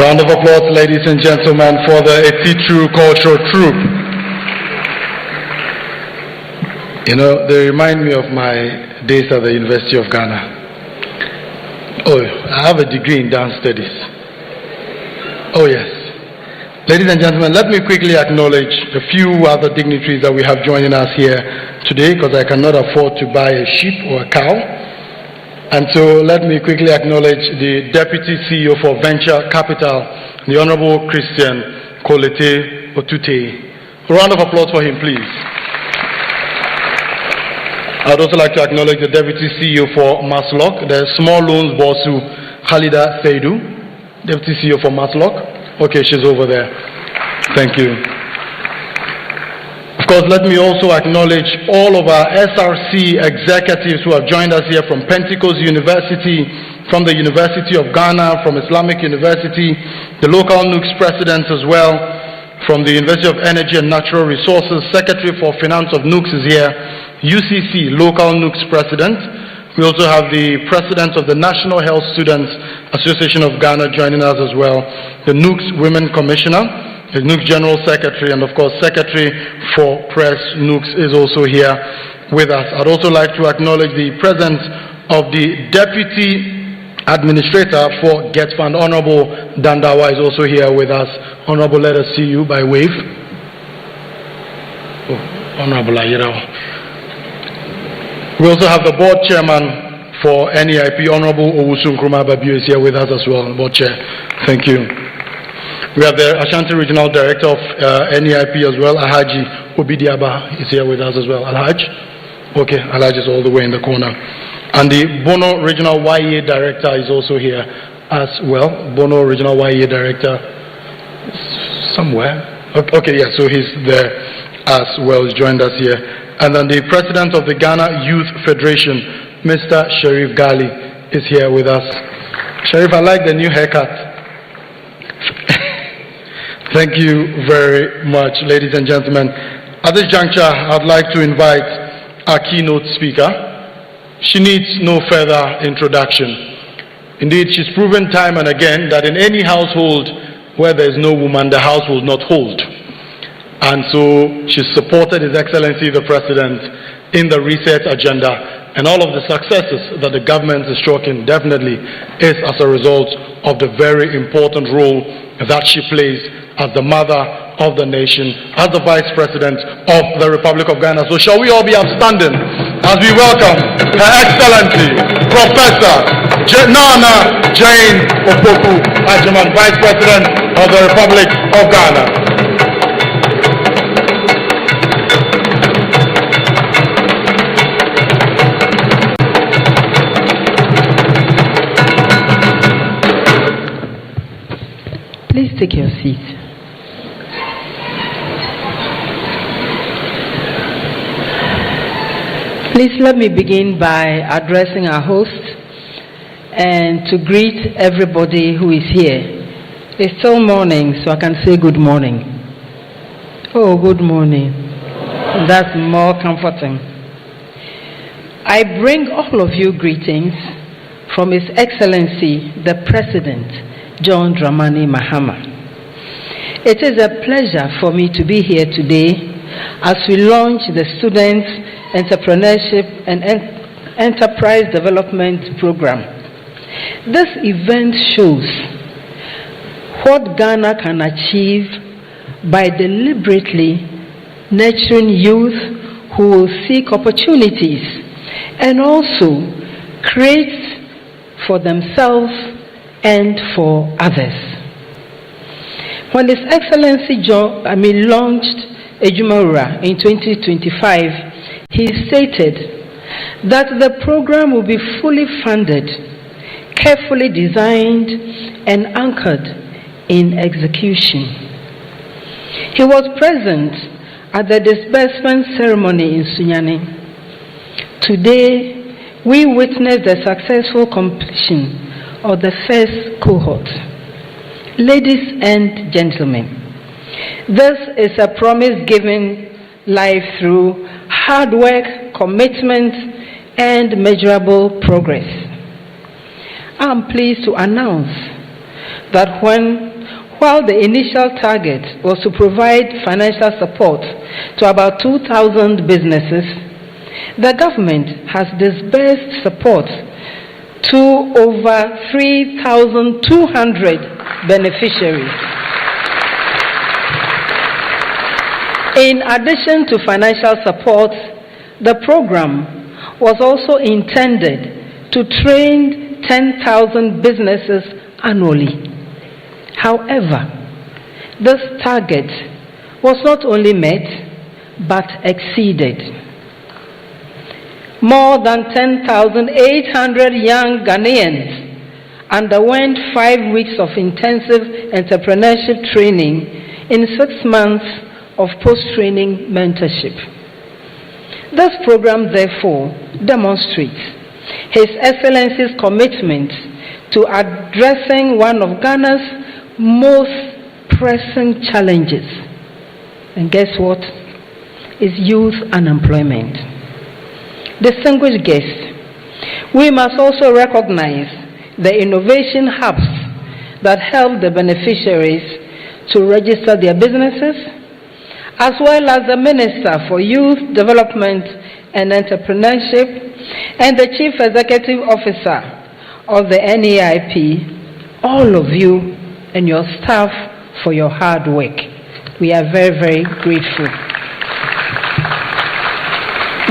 Round of applause, ladies and gentlemen, for the Etitru Cultural Troupe. You know, they remind me of my days at the University of Ghana. Oh, I have a degree in dance studies. Oh, yes. Ladies and gentlemen, let me quickly acknowledge a few other dignitaries that we have joining us here today, because I cannot afford to buy a sheep or a cow. And so let me quickly acknowledge the Deputy CEO for Venture Capital, the Honorable Christian Kolete Otute. A round of applause for him, please. I'd also like to acknowledge the Deputy CEO for Maslok, the Small Loans Bossu Khalida Seidu, Deputy CEO for Maslok. Okay, she's over there. Thank you. Of course, let me also acknowledge all of our SRC executives who have joined us here from Pentecost University, from the University of Ghana, from Islamic University, the local NUCS presidents as well, from the University of Energy and Natural Resources. Secretary for Finance of NUCS is here, UCC, local NUCS president. We also have the president of the National Health Students Association of Ghana joining us as well, the NUCS Women Commissioner, the NUCS General Secretary, and of course Secretary for Press NUCS is also here with us. I'd also like to acknowledge the presence of the Deputy Administrator for Get Fund, Honorable Dandawa, is also here with us. Honorable, let us see you by wave. Oh, Honorable Ayirao. We also have the board chairman for NEIP, Honorable Owusu Nkrumah Babio, is here with us as well, board chair. Thank you. We have the Ashanti Regional Director of NEIP as well, Alhaji Obidiaba, is here with us as well. Alhaj? Okay, Alhaj is all the way in the corner. And the Bono Regional YEA Director is also here as well. Bono Regional YEA Director somewhere. Okay, yeah, so he's there as well, he's joined us here. And then the President of the Ghana Youth Federation, Mr. Sharif Gali, is here with us. Sharif, I like the new haircut. Thank you very much, ladies and gentlemen. At this juncture, I'd like to invite our keynote speaker. She needs no further introduction. Indeed, she's proven time and again that in any household where there is no woman, the house will not hold. And so she supported His Excellency the President in the research agenda, and all of the successes that the government is stroking definitely is as a result of the very important role that she plays as the mother of the nation, as the Vice President of the Republic of Ghana. So shall we all be upstanding as we welcome Her Excellency Professor Nana Jane Opoku Agyemang, Vice President of the Republic of Ghana. Please take your seat. Please let me begin by addressing our host and to greet everybody who is here. It's still morning, so I can say good morning. Oh, good morning. That's more comforting. I bring all of you greetings from His Excellency the President, John Dramani Mahama. It is a pleasure for me to be here today as we launch the Students' Entrepreneurship and Enterprise Development Program. This event shows what Ghana can achieve by deliberately nurturing youth who will seek opportunities and also create for themselves and for others. When His Excellency launched Ejumawura in 2025, he stated that the program will be fully funded, carefully designed, and anchored in execution. He was present at the disbursement ceremony in Sunyani. Today, we witness the successful completion of the first cohort. Ladies and gentlemen, this is a promise given life through hard work, commitment, and measurable progress. I'm pleased to announce that when While the initial target was to provide financial support to about 2,000 businesses, the government has disbursed support to over 3,200 beneficiaries. In addition to financial support, the program was also intended to train 10,000 businesses annually. However, this target was not only met, but exceeded. More than 10,800 young Ghanaians underwent 5 weeks of intensive entrepreneurship training in 6 months of post-training mentorship. This program, therefore, demonstrates His Excellency's commitment to addressing one of Ghana's most pressing challenges. And guess what? Is youth unemployment. Distinguished guests, we must also recognize the innovation hubs that help the beneficiaries to register their businesses, as well as the Minister for Youth Development and Entrepreneurship and the Chief Executive Officer of the NEIP, all of you and your staff for your hard work. We are very, very grateful.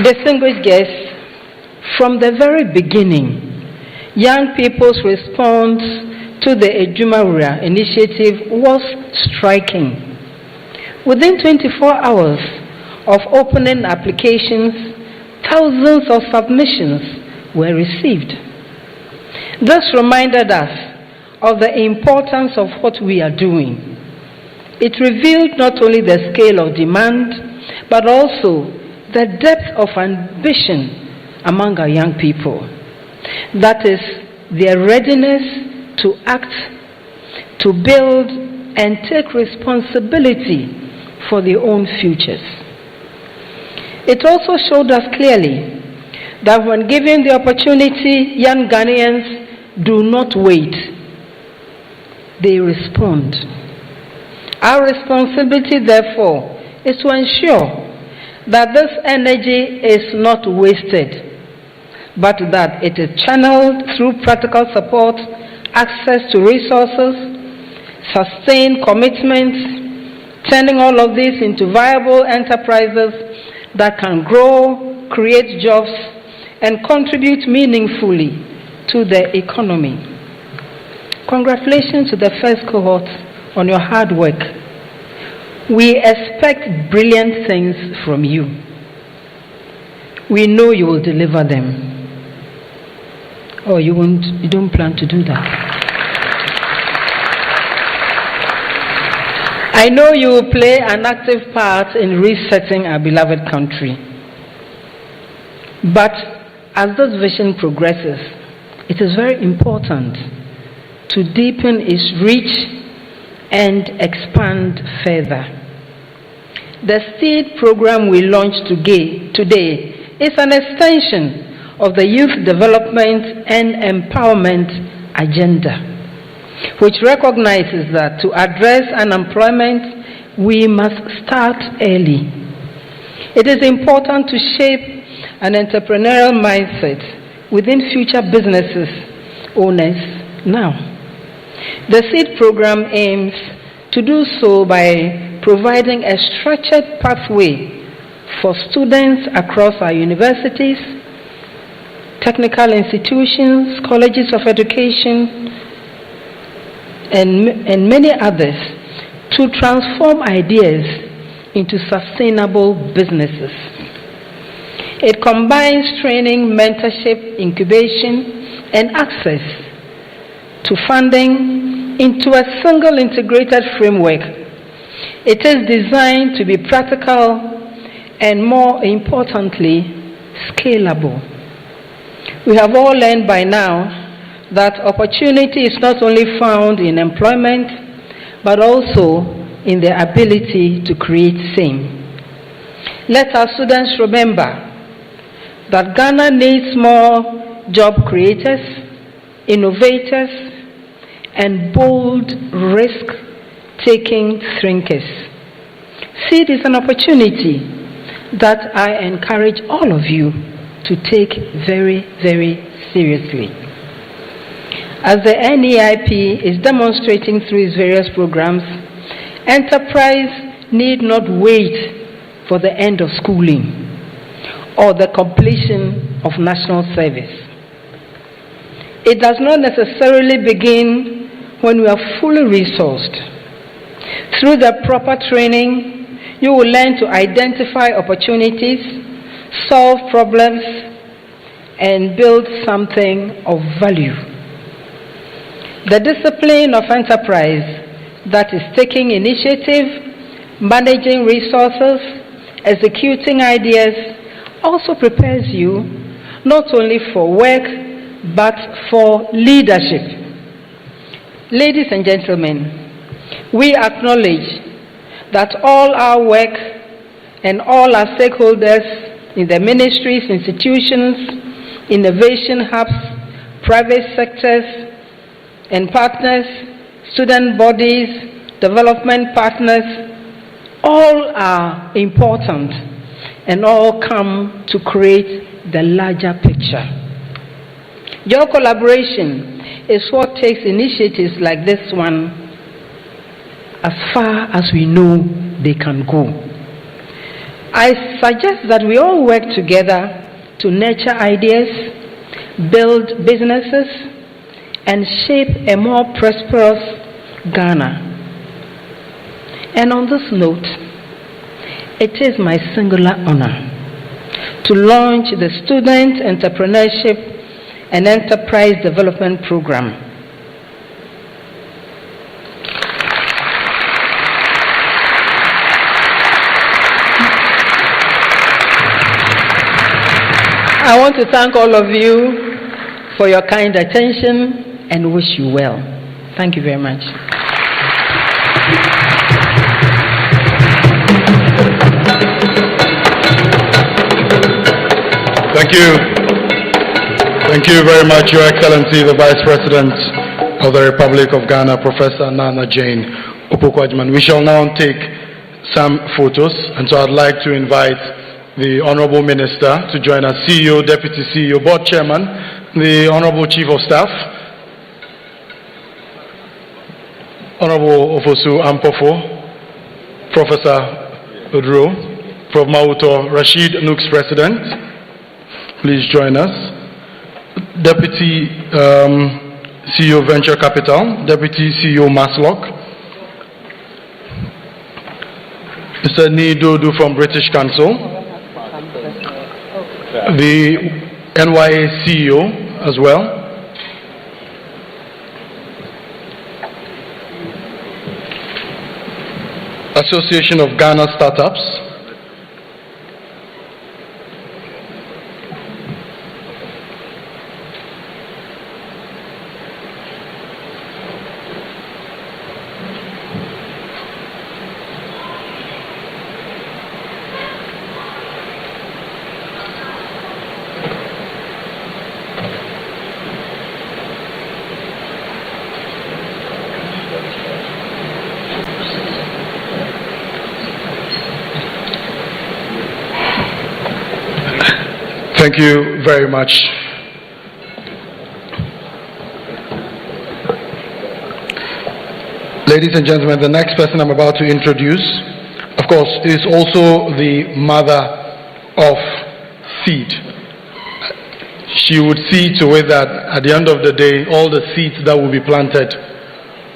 Distinguished guests, from the very beginning, young people's response to the Ejumawura initiative was striking. Within 24 hours of opening applications, thousands of submissions were received. This reminded us of the importance of what we are doing. It revealed not only the scale of demand, but also the depth of ambition among our young people. That is, their readiness to act, to build, and take responsibility for their own futures. It also showed us clearly that when given the opportunity, young Ghanaians do not wait. They respond. Our responsibility, therefore, is to ensure that this energy is not wasted, but that it is channeled through practical support, access to resources, sustained commitments, turning all of this into viable enterprises that can grow, create jobs, and contribute meaningfully to the economy. Congratulations to the first cohort on your hard work. We expect brilliant things from you. We know you will deliver them. Or you don't plan to do that. I know you will play an active part in resetting our beloved country. But as this vision progresses, it is very important to deepen its reach and expand further. The SEED program we launched today is an extension of the Youth Development and Empowerment Agenda, which recognizes that to address unemployment, we must start early. It is important to shape an entrepreneurial mindset within future businesses owners now. The SEED program aims to do so by providing a structured pathway for students across our universities, technical institutions, colleges of education, and many others to transform ideas into sustainable businesses. It combines training, mentorship, incubation, and access to funding into a single integrated framework. It is designed to be practical and, more importantly, scalable. We have all learned by now that opportunity is not only found in employment, but also in the ability to create same. Let our students remember that Ghana needs more job creators, innovators, and bold risk taking thinkers. Seed is an opportunity that I encourage all of you to take very, very seriously. As the NEIP is demonstrating through its various programs, enterprise need not wait for the end of schooling or the completion of national service. It does not necessarily begin when we are fully resourced. Through the proper training, you will learn to identify opportunities, solve problems, and build something of value. The discipline of enterprise, that is taking initiative, managing resources, executing ideas, also prepares you not only for work, but for leadership. Ladies and gentlemen, we acknowledge that all our work and all our stakeholders in the ministries, institutions, innovation hubs, private sectors, and partners, student bodies, development partners, all are important and all come to create the larger picture. Your collaboration is what takes initiatives like this one as far as we know they can go. I suggest that we all work together to nurture ideas, build businesses, and shape a more prosperous Ghana. And on this note, it is my singular honor to launch the Student Entrepreneurship and Enterprise Development Program. I want to thank all of you for your kind attention and wish you well. Thank you very much. Thank you. Thank you very much, Your Excellency, the Vice President of the Republic of Ghana, Professor Nana Jane Opoku-Agyeman. We shall now take some photos, and so I'd like to invite the Honorable Minister to join us, CEO, Deputy CEO, Board Chairman, the Honorable Chief of Staff, Honorable Ofosu Ampofo, Professor Udro, Prof. Mauto Rashid Nooks President. Please join us. Deputy CEO Venture Capital, Deputy CEO Maslock, Mr. Nidodu from British Council, the NYA CEO as well, Association of Ghana Startups, Thank you very much. Ladies and gentlemen, the next person I'm about to introduce, of course, is also the mother of seed. She would see to it that at the end of the day, all the seeds that will be planted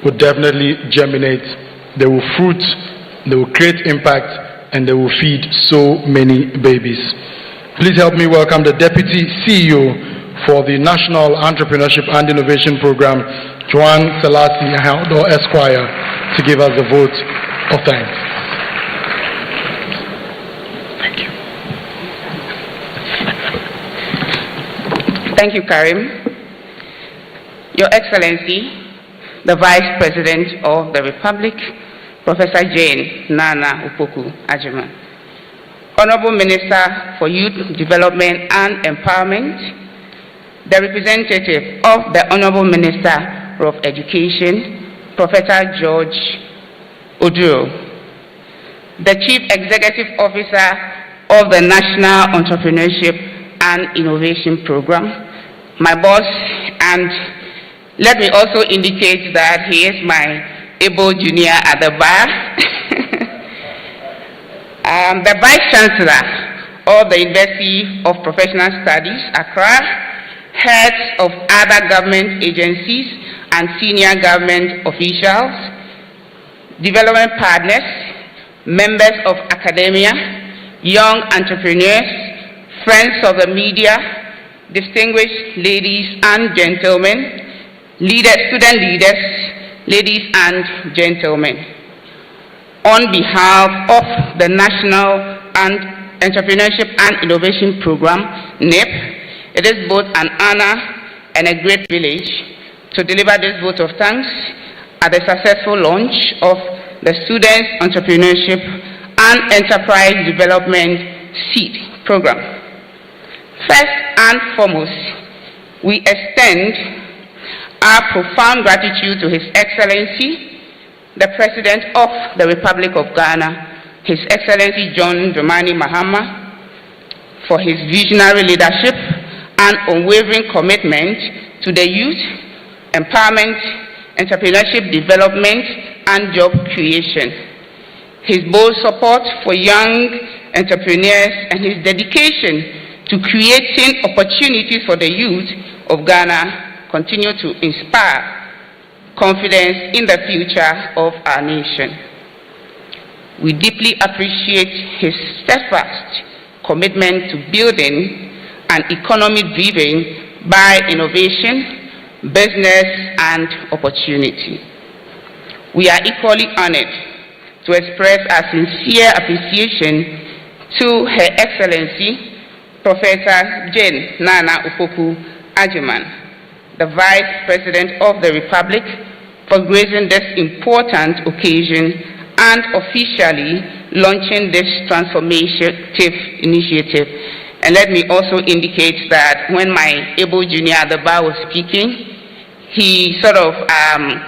would definitely germinate. They will fruit, they will create impact, and they will feed so many babies. Please help me welcome the Deputy CEO for the National Entrepreneurship and Innovation Program, Joan Selassie Ahaudo Esquire, to give us the vote of thanks. Thank you. Thank you, Karim. Your Excellency, the Vice President of the Republic, Professor Jane Nana Opoku-Agyeman. Honorable Minister for Youth Development and Empowerment, the representative of the Honorable Minister of Education, Professor George Oduro, the Chief Executive Officer of the National Entrepreneurship and Innovation Program, my boss, and let me also indicate that he is my able junior at the bar, the Vice Chancellor of the University of Professional Studies, Accra, heads of other government agencies and senior government officials, development partners, members of academia, young entrepreneurs, friends of the media, distinguished ladies and gentlemen, student leaders, ladies and gentlemen. On behalf of the National Entrepreneurship and Innovation Program, NIP, it is both an honor and a great privilege to deliver this vote of thanks at the successful launch of the Students' Entrepreneurship and Enterprise Development SEED program. First and foremost, we extend our profound gratitude to His Excellency, the President of the Republic of Ghana, His Excellency John Dramani Mahama, for his visionary leadership and unwavering commitment to the youth, empowerment, entrepreneurship development, and job creation. His bold support for young entrepreneurs and his dedication to creating opportunities for the youth of Ghana continue to inspire confidence in the future of our nation. We deeply appreciate his steadfast commitment to building an economy driven by innovation, business, and opportunity. We are equally honored to express our sincere appreciation to Her Excellency, Professor Jane Nana Opoku Agyeman, the Vice President of the Republic, for gracing this important occasion and officially launching this transformative initiative. And let me also indicate that when my able junior at the bar was speaking, he sort of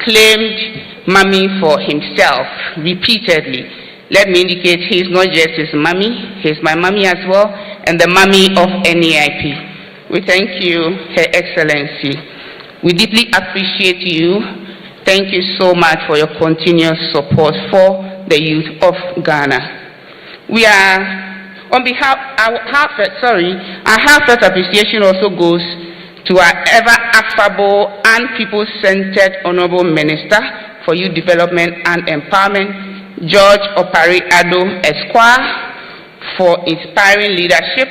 claimed mommy for himself repeatedly. Let me indicate he's not just his mommy, he's my mommy as well, and the mommy of NAIP. We thank you, Her Excellency. We deeply appreciate you. Thank you so much for your continuous support for the youth of Ghana. We are, on behalf, our heartfelt appreciation also goes to our ever affable and people-centered Honorable Minister for Youth Development and Empowerment, George Opari Ado Esquire, for inspiring leadership,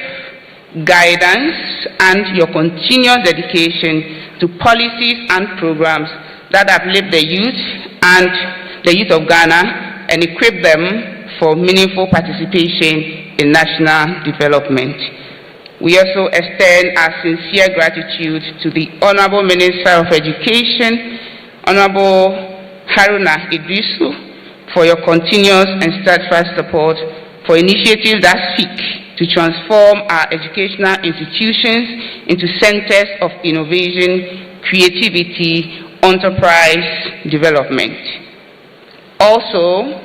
guidance, and your continuous dedication to policies and programs that uplift the youth and the youth of Ghana and equip them for meaningful participation in national development. We also extend our sincere gratitude to the Honorable Minister of Education, Honorable Haruna Idrisu, for your continuous and steadfast support for initiatives that seek to transform our educational institutions into centers of innovation, creativity, enterprise development. Also,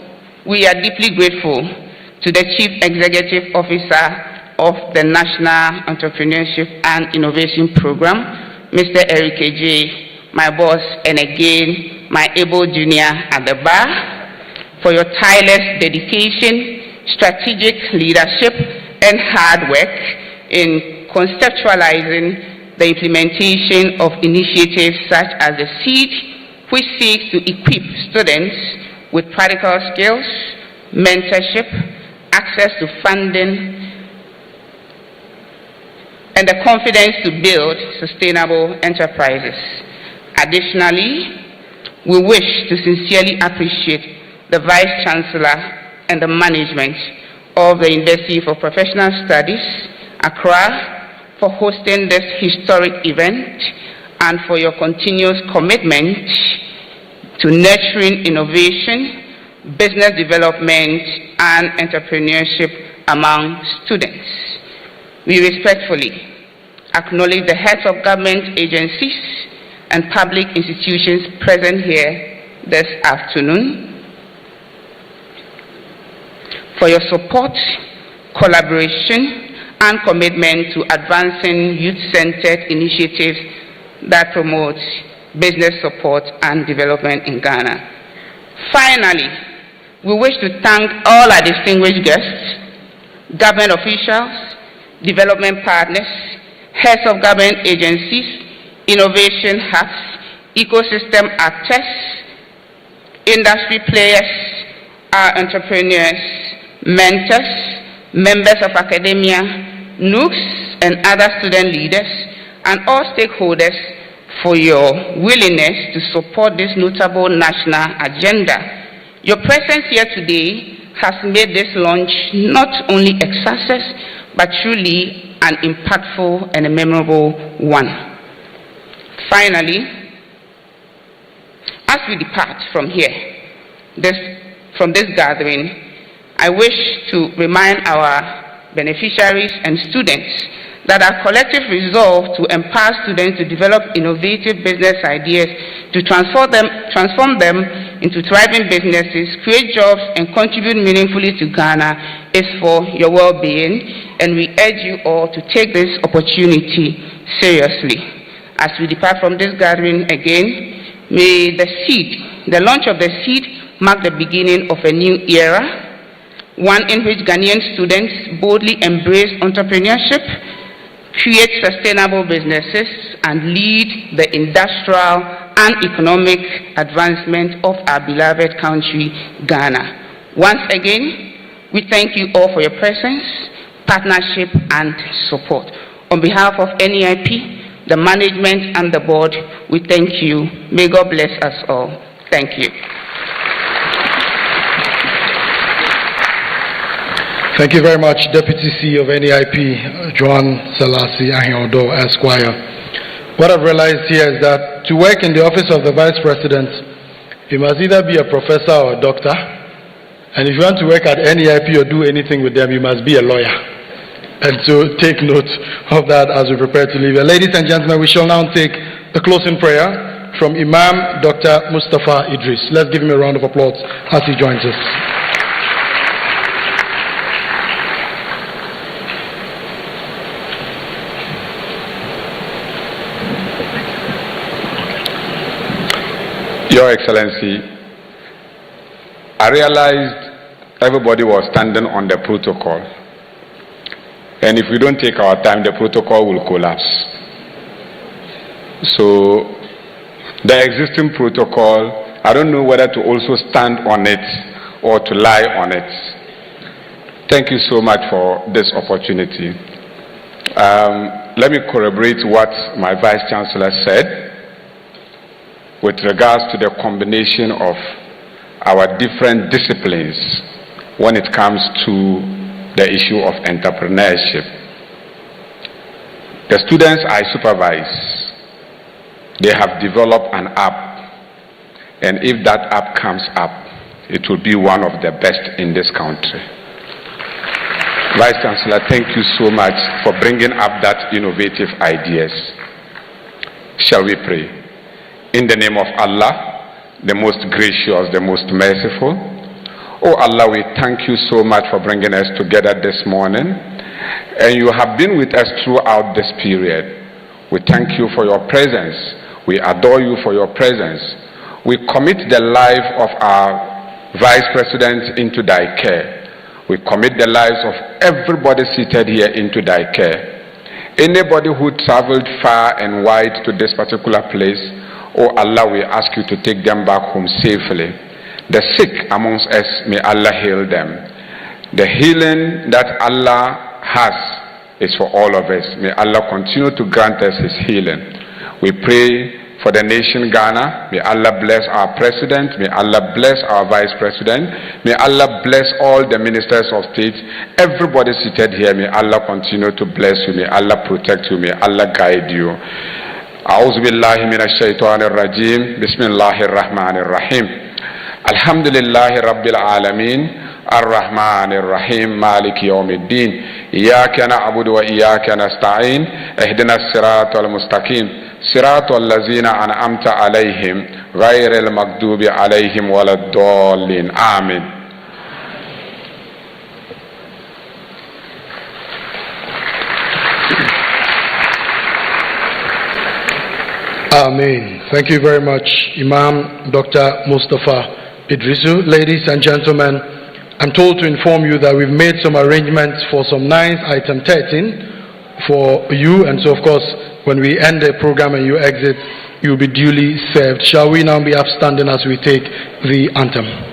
we are deeply grateful to the Chief Executive Officer of the National Entrepreneurship and Innovation Program, Mr. Eric J., my boss, and again, my able junior at the bar, for your tireless dedication, strategic leadership, and hard work in conceptualizing the implementation of initiatives such as the SEED, which seeks to equip students with practical skills, mentorship, access to funding, and the confidence to build sustainable enterprises. Additionally, we wish to sincerely appreciate the Vice Chancellor and the management of the University for Professional Studies, Accra, for hosting this historic event and for your continuous commitment to nurturing innovation, business development, and entrepreneurship among students. We respectfully acknowledge the heads of government agencies and public institutions present here this afternoon, for your support, collaboration, and commitment to advancing youth-centered initiatives that promote business support and development in Ghana. Finally, we wish to thank all our distinguished guests, government officials, development partners, heads of government agencies, innovation hubs, ecosystem actors, industry players, our entrepreneurs, mentors, members of academia, NUCs, and other student leaders, and all stakeholders for your willingness to support this notable national agenda. Your presence here today has made this launch not only a success, but truly an impactful and a memorable one. Finally, as we depart from here, from this gathering, I wish to remind our beneficiaries and students that our collective resolve to empower students to develop innovative business ideas, to transform them into thriving businesses, create jobs, and contribute meaningfully to Ghana is for your well-being, and we urge you all to take this opportunity seriously. As we depart from this gathering again, may the launch of the seed mark the beginning of a new era, one in which Ghanaian students boldly embrace entrepreneurship, create sustainable businesses, and lead the industrial and economic advancement of our beloved country, Ghana. Once again, we thank you all for your presence, partnership, and support. On behalf of NEIP, the management, and the board, we thank you. May God bless us all. Thank you. Thank you very much, Deputy CEO of NEIP, Joan Selassie Ahiodo, Esquire. What I've realized here is that to work in the office of the Vice President, you must either be a professor or a doctor, and if you want to work at NEIP or do anything with them, you must be a lawyer. And so take note of that as we prepare to leave. Ladies and gentlemen, we shall now take the closing prayer from Imam Dr. Mustafa Idris. Let's give him a round of applause as he joins us. Your Excellency, I realized everybody was standing on the protocol. And if we don't take our time, the protocol will collapse. So, the existing protocol, I don't know whether to also stand on it or to lie on it. Thank you so much for this opportunity. Let me corroborate what my Vice Chancellor said with regards to the combination of our different disciplines when it comes to the issue of entrepreneurship. The students I supervise, they have developed an app, and if that app comes up, it will be one of the best in this country. Vice Chancellor, thank you so much for bringing up that innovative ideas. Shall we pray? In the name of Allah, the most gracious, the most merciful. Oh Allah, we thank you so much for bringing us together this morning. And you have been with us throughout this period. We thank you for your presence. We adore you for your presence. We commit the life of our Vice President into thy care. We commit the lives of everybody seated here into thy care. Anybody who traveled far and wide to this particular place, oh Allah, we ask you to take them back home safely. The sick amongst us, may Allah heal them. The healing that Allah has is for all of us. May Allah continue to grant us his healing. We pray for the nation Ghana. May Allah bless our president. May Allah bless our vice president. May Allah bless all the ministers of state. Everybody seated here, may Allah continue to bless you. May Allah protect you. May Allah guide you. أعوذ بالله من الشيطان الرجيم بسم الله الرحمن الرحيم الحمد لله رب العالمين الرحمن الرحيم مالك يوم الدين إياك نعبد وإياك نستعين اهدنا الصراط المستقيم صراط الذين أنعمت عليهم غير المغضوب عليهم ولا الضالين آمين. Amen. Thank you very much, Imam Dr. Mustafa Idrisu. Ladies and gentlemen, I'm told to inform you that we've made some arrangements for some nice item 13 for you, and so of course, when we end the program and you exit, you'll be duly served. Shall we now be upstanding as we take the anthem?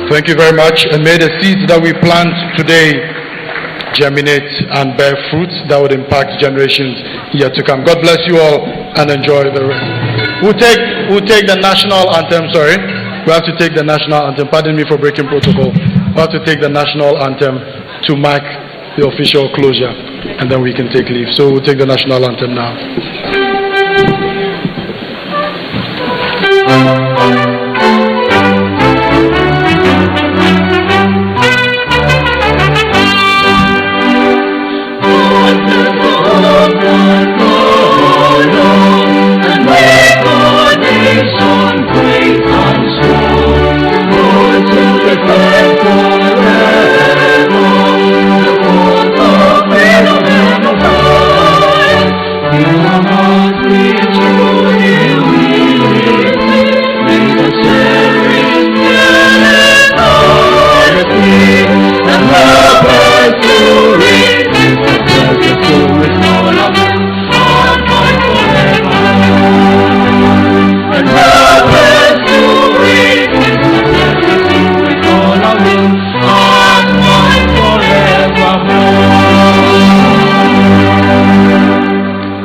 Thank you very much, and may the seeds that we plant today germinate and bear fruits that would impact generations yet to come. God bless you all and enjoy the rest. We'll take the national anthem, sorry. We have to take the national anthem. Pardon me for breaking protocol. We have to take the national anthem to mark the official closure, and then we can take leave. So we'll take the national anthem now.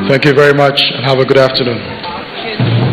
Thank you very much and have a good afternoon.